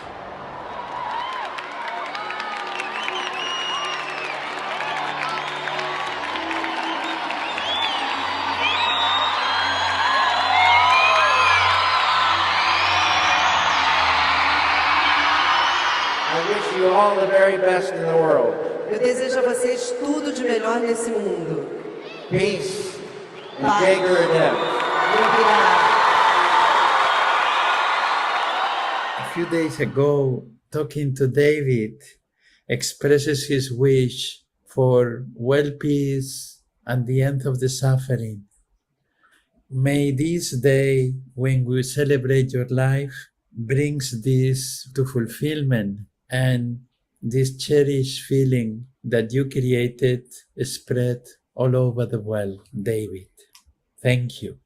[SPEAKER 1] I wish you all the very best in the world.
[SPEAKER 13] Eu desejo a vocês tudo de melhor nesse mundo.
[SPEAKER 1] Peace and Jai Gurudev.
[SPEAKER 12] A few days ago, talking to David, expresses his wish for world peace and the end of the suffering. May this day, when we celebrate your life, brings this to fulfillment, and this cherished feeling that you created spread all over the world, David. Thank you.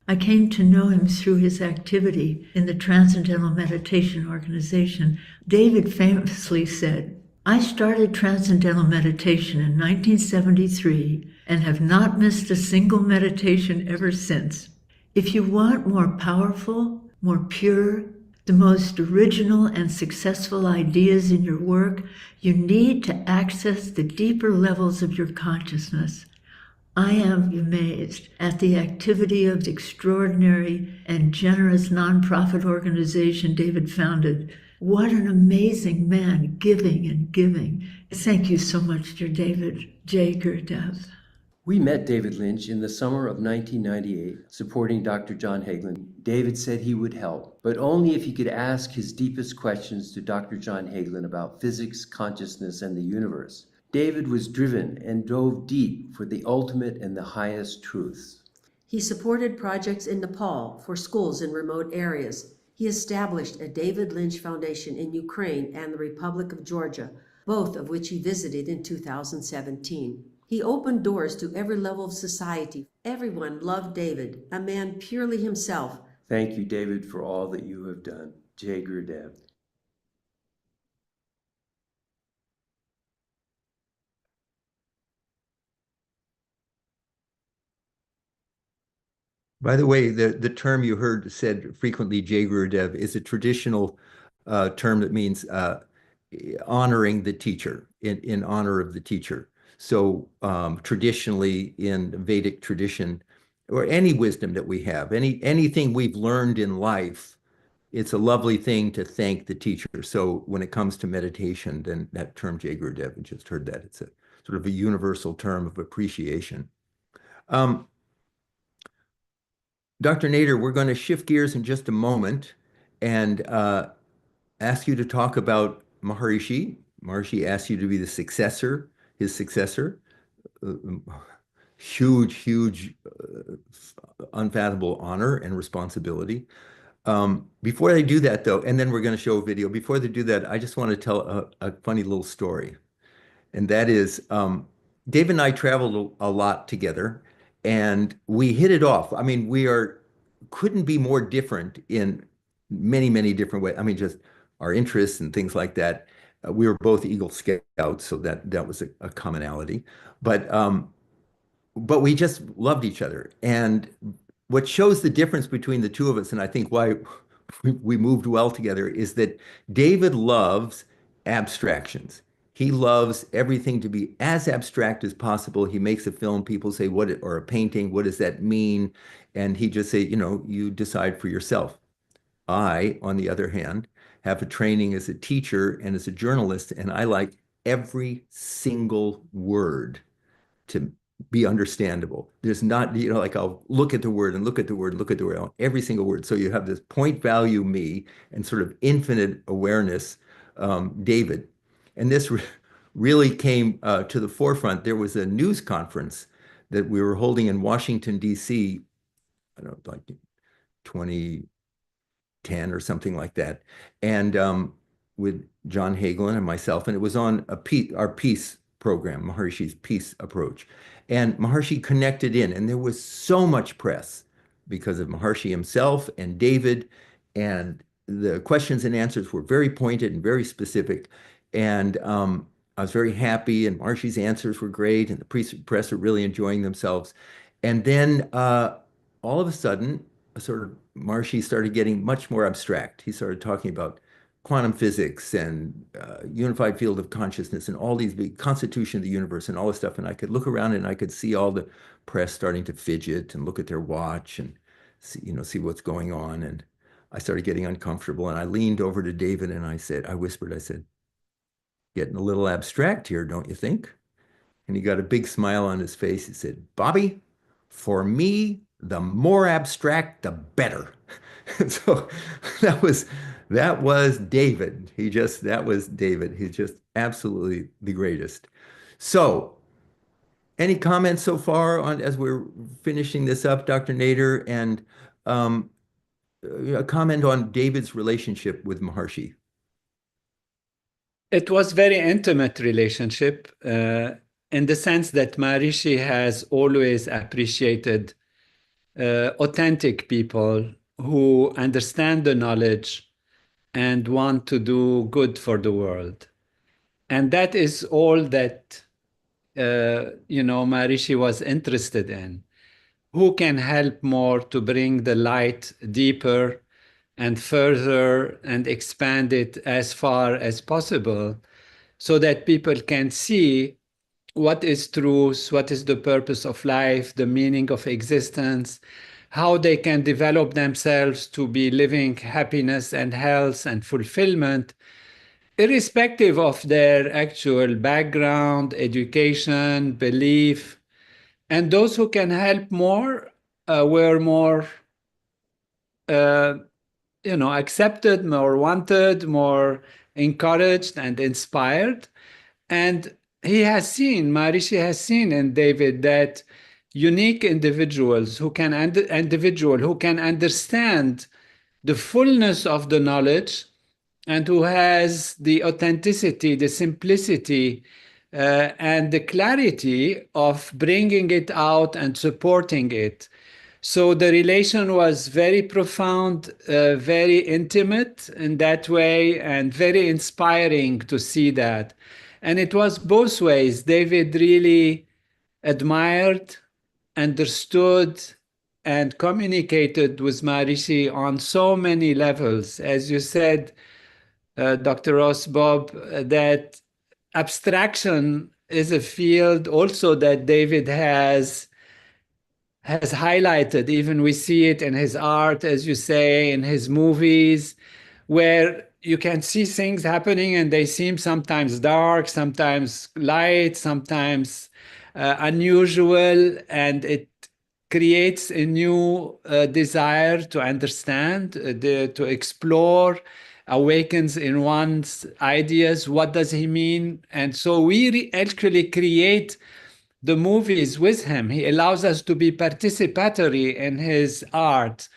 [SPEAKER 14] I came to know him through his activity in the Transcendental Meditation Organization. David famously said, "I started Transcendental Meditation in 1973 and have not missed a single meditation ever since. If you want more powerful, more pure, the most original and successful ideas in your work, you need to access the deeper levels of your consciousness. I am amazed at the activity of the extraordinary and generous nonprofit organization David founded. What an amazing man, giving and giving. Thank you so much, dear David. Jai Gurudev."
[SPEAKER 15] We met David Lynch in the summer of 1998, supporting Dr. John Hagelin. David said he would help, but only if he could ask his deepest questions to Dr. John Hagelin about physics, consciousness, and the universe. David was driven and dove deep for the ultimate and the highest truths.
[SPEAKER 17] He supported projects in Nepal for schools in remote areas. He established a David Lynch Foundation in Ukraine and the Republic of Georgia, both of which he visited in 2017. He opened doors to every level of society. Everyone loved David, a man purely himself.
[SPEAKER 15] Thank you, David, for all that you have done. Jai Gurudev.
[SPEAKER 2] By the way, the term you heard said frequently, Jai Gurudev, is a traditional term that means honoring the teacher, in honor of the teacher. So traditionally in Vedic tradition, or any wisdom that we have, anything we've learned in life, it's a lovely thing to thank the teacher. So when it comes to meditation, then that term, Jai Gurudev, we just heard that. It's a sort of a universal term of appreciation. Dr. Nader, we're going to shift gears in just a moment and ask you to talk about Maharishi. Maharishi asked you to be the successor, his successor. Huge, unfathomable honor and responsibility. Before they do that, though, and then we're going to show a video. Before they do that, I just want to tell a funny little story. And that is, Dave and I traveled a lot together, and we hit it off. I mean, couldn't be more different in many different ways. I mean, just our interests and things like that. We were both Eagle Scouts, so that was a commonality. But we just loved each other. And what shows the difference between the two of us, and I think why we moved well together, is that David loves abstractions. He loves everything to be as abstract as possible. He makes a film, people say, or a painting, what does that mean? And he just say, you decide for yourself. I, on the other hand, have a training as a teacher and as a journalist, and I like every single word to be understandable. There's not, like I'll look at the word and look at the word, look at the word, every single word. So you have this point value me and sort of infinite awareness David. And this really came to the forefront. There was a news conference that we were holding in Washington, D.C., I don't know, like 2010 or something like that. And with John Hagelin and myself, and it was on our peace program, Maharishi's peace approach. And Maharishi connected in, and there was so much press because of Maharishi himself and David, and the questions and answers were very pointed and very specific. And I was very happy, and Maharishi's answers were great, and the press were really enjoying themselves. And then all of a sudden, Maharishi started getting much more abstract. He started talking about quantum physics and unified field of consciousness and all these big constitution of the universe and all this stuff. And I could look around and I could see all the press starting to fidget and look at their watch and see what's going on. And I started getting uncomfortable, and I leaned over to David and I said, getting a little abstract here, don't you think? And he got a big smile on his face. He said, Bobby, for me, the more abstract, the better. So that was David. That was David. He's just absolutely the greatest. So any comments so far as we're finishing this up, Dr. Nader, and a comment on David's relationship with Maharishi?
[SPEAKER 3] It was very intimate relationship in the sense that Maharishi has always appreciated authentic people who understand the knowledge and want to do good for the world. And that is all that, Maharishi was interested in. Who can help more to bring the light deeper and further and expand it as far as possible so that people can see what is truth, what is the purpose of life, the meaning of existence, how they can develop themselves to be living happiness and health and fulfillment, irrespective of their actual background, education, belief. And those who can help more were more accepted, more wanted, more encouraged and inspired. And Maharishi has seen in David that unique individuals who can understand the fullness of the knowledge and who has the authenticity, the simplicity, and the clarity of bringing it out and supporting it. So the relation was very profound, very intimate in that way, and very inspiring to see that. And it was both ways. David really admired, understood, and communicated with Maharishi on so many levels. As you said, Dr. Ross Bob, that abstraction is a field also that David has highlighted. Even we see it in his art, as you say, in his movies, where you can see things happening and they seem sometimes dark, sometimes light, sometimes unusual, and it creates a new desire to understand, to explore, awakens in one's ideas. What does he mean? And so we actually create the movies with him. He allows us to be participatory in his art.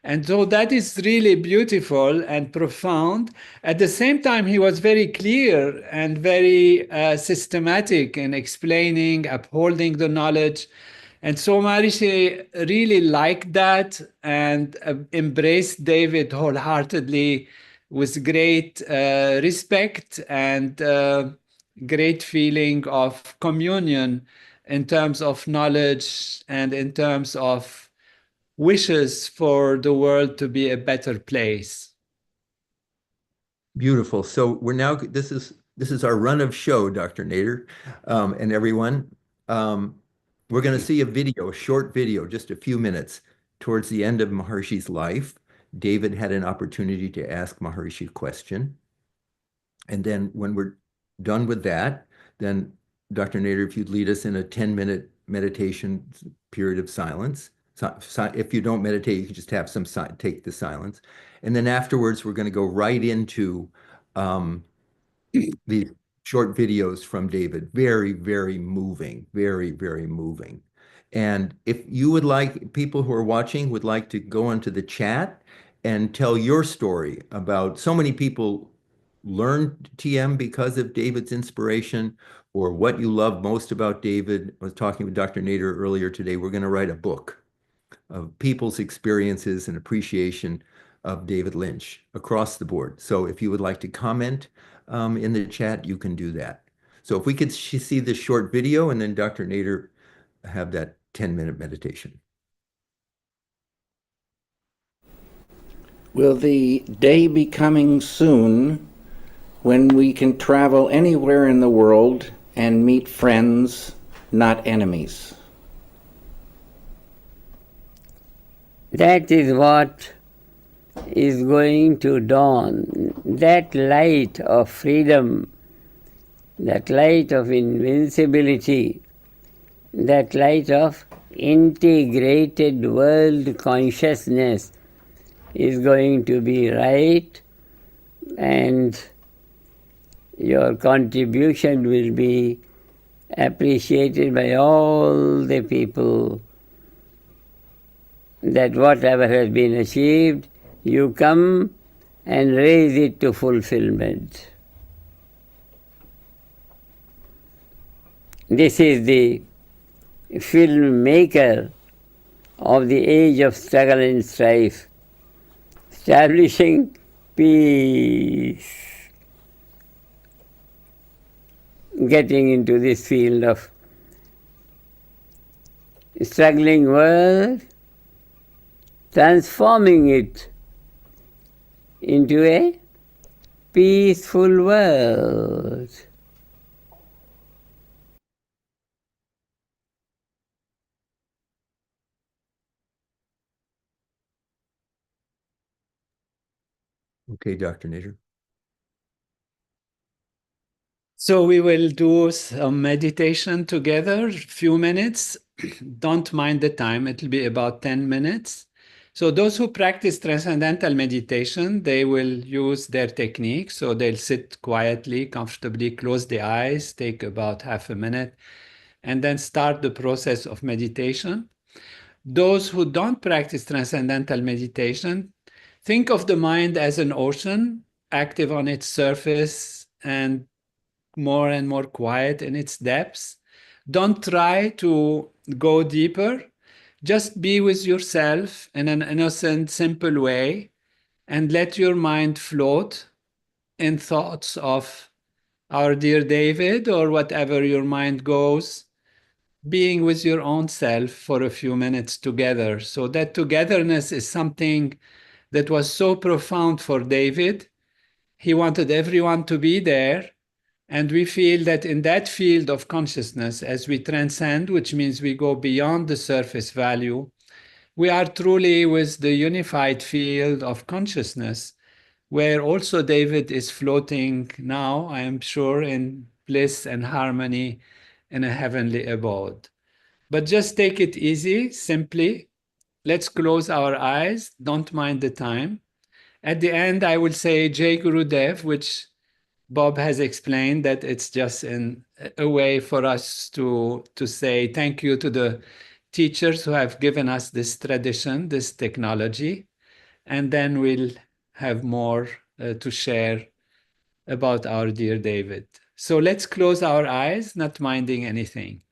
[SPEAKER 3] And so that is really beautiful and profound. At the same time, he was very clear and very systematic in explaining, upholding the knowledge. And so Maharishi really liked that and embraced David wholeheartedly with great respect and great feeling of communion in terms of knowledge and in terms of wishes for the world to be a better place.
[SPEAKER 2] Beautiful. So we're now, this is our run of show, Dr. Nader, and everyone. We're going to see a video, a short video, just a few minutes towards the end of Maharishi's life. David had an opportunity to ask Maharishi a question. And then when we're done with that, then Dr. Nader, if you'd lead us in a 10-minute meditation period of silence. If you don't meditate, you can just have take the silence. And then afterwards, we're going to go right into these short videos from David. Very, very moving, very, very moving. And if you would like, people who are watching would like to go into the chat and tell your story about, so many people learned TM because of David's inspiration, or what you love most about David. I was talking with Dr. Nader earlier today. We're going to write a book of people's experiences and appreciation of David Lynch across the board. So if you would like to comment in the chat, you can do that. So if we could see this short video, and then Dr. Nader have that 10-minute meditation.
[SPEAKER 1] Will the day be coming soon when we can travel anywhere in the world and meet friends, not enemies?
[SPEAKER 16] That is what is going to dawn. That light of freedom, that light of invincibility, that light of integrated world consciousness is going to be right, and your contribution will be appreciated by all the people, that whatever has been achieved, you come and raise it to fulfillment. This is the filmmaker of the age of struggle and strife, establishing peace, getting into this field of struggling world, transforming it into a peaceful world.
[SPEAKER 2] Okay, Dr. Nader.
[SPEAKER 3] So we will do some meditation together, a few minutes. Don't mind the time, it'll be about 10 minutes. So those who practice transcendental meditation, they will use their technique. So they'll sit quietly, comfortably, close the eyes, take about half a minute, and then start the process of meditation. Those who don't practice transcendental meditation, think of the mind as an ocean, active on its surface and more quiet in its depths. Don't try to go deeper. Just be with yourself in an innocent, simple way, and let your mind float in thoughts of our dear David, or whatever your mind goes. being with your own self for a few minutes together. So that togetherness is something that was so profound for David. He wanted everyone to be there. And we feel that in that field of consciousness, as we transcend, which means we go beyond the surface value, we are truly with the unified field of consciousness, where also David is floating now, I am sure, in bliss and harmony in a heavenly abode. But just take it easy, simply. Let's close our eyes, don't mind the time. At the end, I will say Jai Gurudev, which Bob has explained that it's just a way for us to say thank you to the teachers who have given us this tradition, this technology, and then we'll have more to share about our dear David. So let's close our eyes, not minding anything.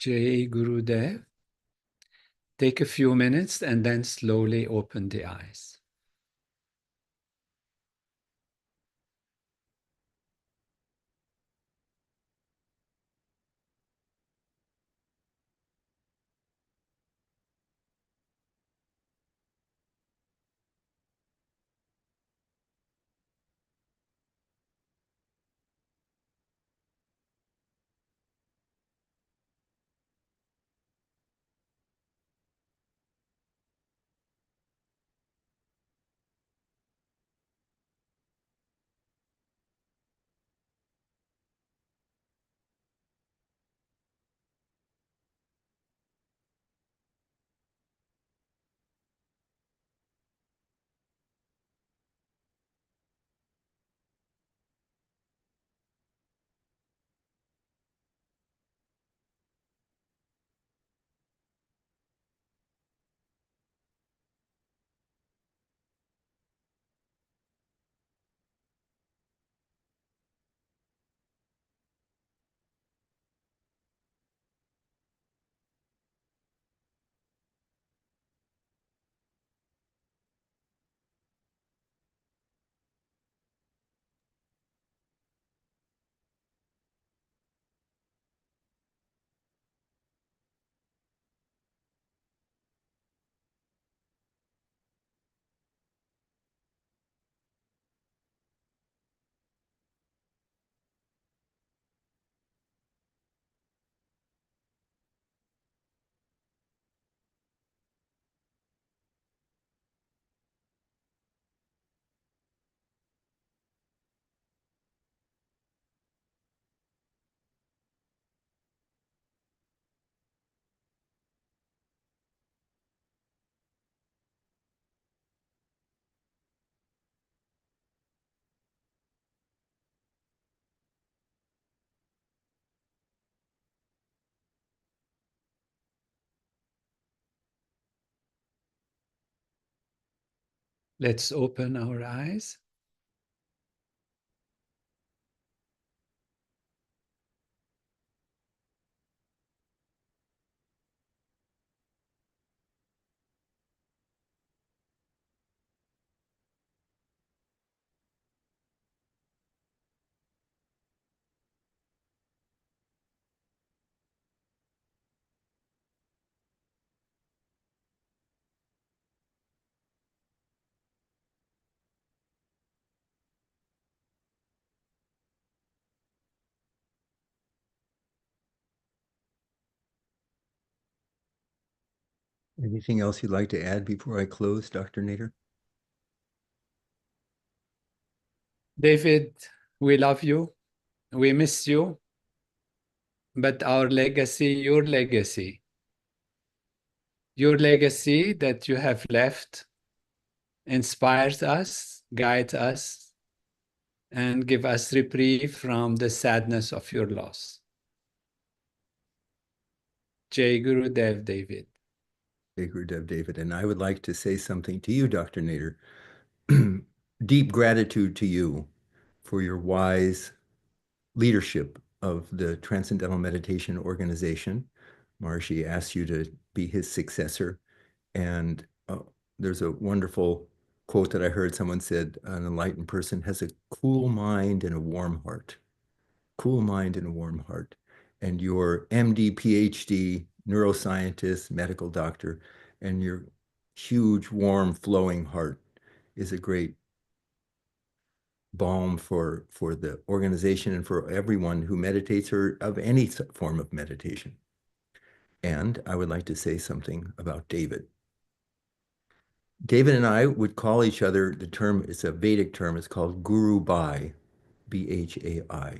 [SPEAKER 3] Jai Gurudev. Take a few minutes and then slowly open the eyes. Let's open our eyes.
[SPEAKER 2] Anything else you'd like to add before I close, Dr. Nader?
[SPEAKER 3] David, we love you. We miss you. But our legacy, your legacy that you have left inspires us, guides us, and give us reprieve from the sadness of your loss. Jai Gurudev, David.
[SPEAKER 2] Jai Gurudev, David. And I would like to say something to you, Dr. Nader. Deep gratitude to you for your wise leadership of the Transcendental Meditation Organization. Maharishi asked you to be his successor. And there's a wonderful quote that I heard. Someone said, an enlightened person has a cool mind and a warm heart. Cool mind and a warm heart. And your MD, PhD, neuroscientist, medical doctor, and your huge, warm, flowing heart is a great balm for the organization and for everyone who meditates or of any form of meditation. And I would like to say something about David. David and I would call each other, the term, it's a Vedic term, it's called Guru Bhai, B-H-A-I.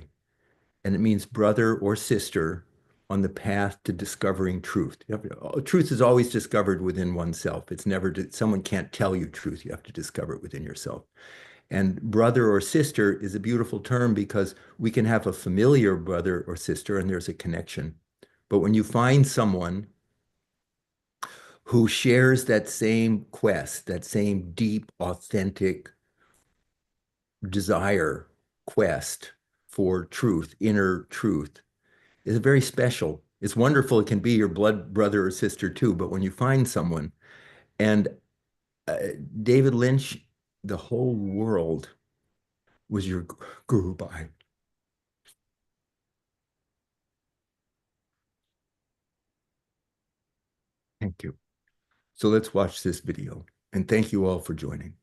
[SPEAKER 2] And it means brother or sister on the path to discovering truth. Truth is always discovered within oneself. It's never, someone can't tell you truth. You have to discover it within yourself. And brother or sister is a beautiful term because we can have a familiar brother or sister and there's a connection. But when you find someone who shares that same quest, that same deep, authentic desire, quest for truth, inner truth, is very special. It's wonderful. It can be your blood brother or sister too, but when you find someone, and David Lynch, the whole world was your guru bhai. Thank you. So let's watch this video, and thank you all for joining.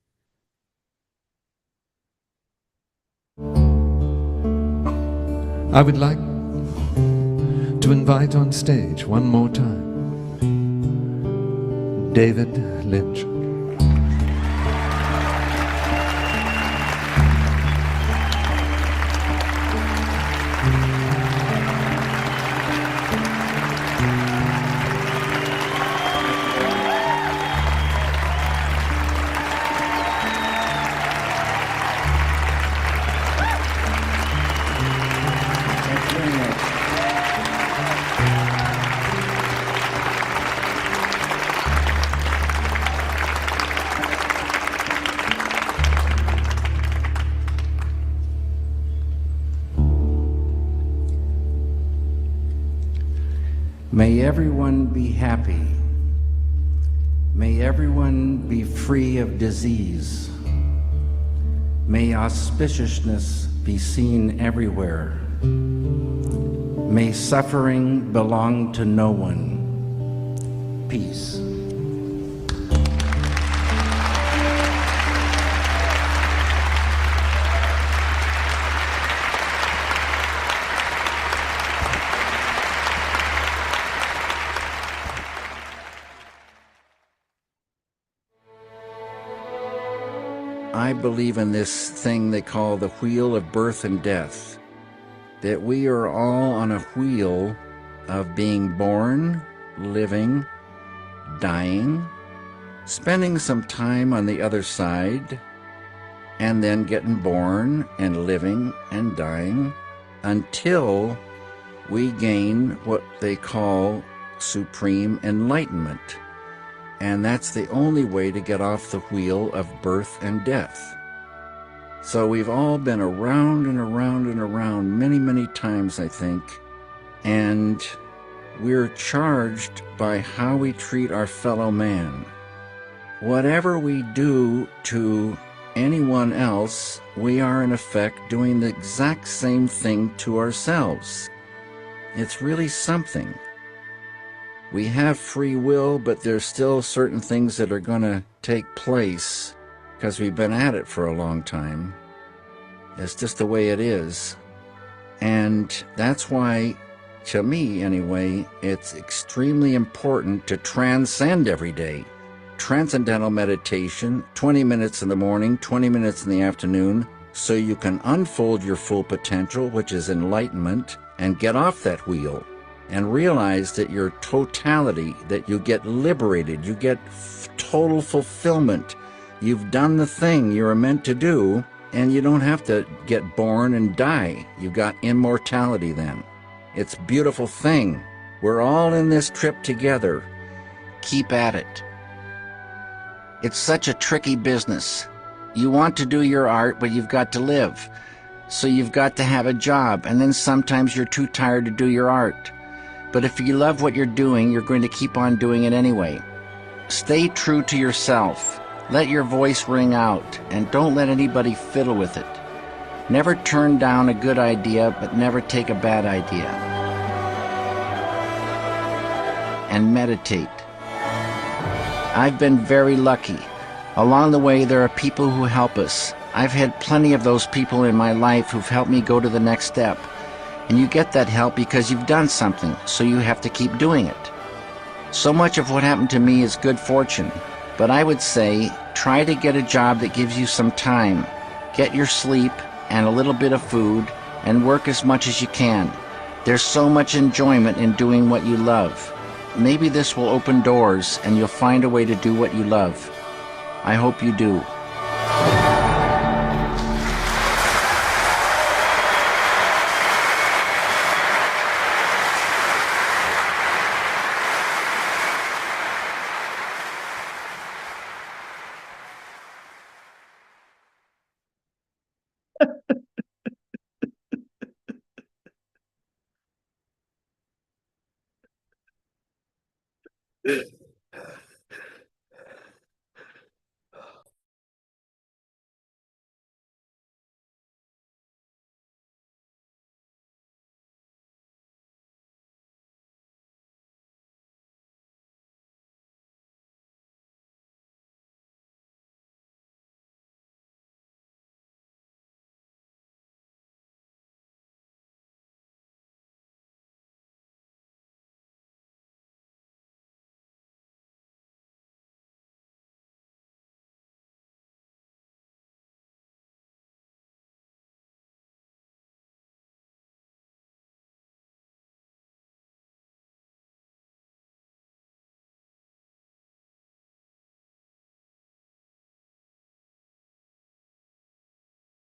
[SPEAKER 18] I would like to invite on stage one more time David Lynch.
[SPEAKER 1] May everyone be happy. May everyone be free of disease. May auspiciousness be seen everywhere. May suffering belong to no one. Peace. I believe in this thing they call the wheel of birth and death, that we are all on a wheel of being born, living, dying, spending some time on the other side, and then getting born and living and dying until we gain what they call supreme enlightenment. And that's the only way to get off the wheel of birth and death. So we've all been around and around and around many, many times, I think, and we're charged by how we treat our fellow man. Whatever we do to anyone else, we are in effect doing the exact same thing to ourselves. It's really something. We have free will, but there's still certain things that are going to take place because we've been at it for a long time. It's just the way it is. And that's why, to me anyway, it's extremely important to transcend every day. Transcendental meditation, 20 minutes in the morning, 20 minutes in the afternoon, so you can unfold your full potential, which is enlightenment, and get off that wheel. And realize that your totality, that you get liberated, you get total fulfillment. You've done the thing you were meant to do, and you don't have to get born and die. You've got immortality then. It's a beautiful thing. We're all in this trip together. Keep at it. It's such a tricky business. You want to do your art, but you've got to live. So you've got to have a job, and then sometimes you're too tired to do your art. But if you love what you're doing, you're going to keep on doing it anyway. Stay true to yourself. Let your voice ring out, and don't let anybody fiddle with it. Never turn down a good idea, but never take a bad idea. And meditate. I've been very lucky. Along the way, there are people who help us. I've had plenty of those people in my life who've helped me go to the next step. And you get that help because you've done something, so you have to keep doing it. So much of what happened to me is good fortune, but I would say try to get a job that gives you some time. Get your sleep and a little bit of food and work as much as you can. There's so much enjoyment in doing what you love. Maybe this will open doors and you'll find a way to do what you love. I hope you do.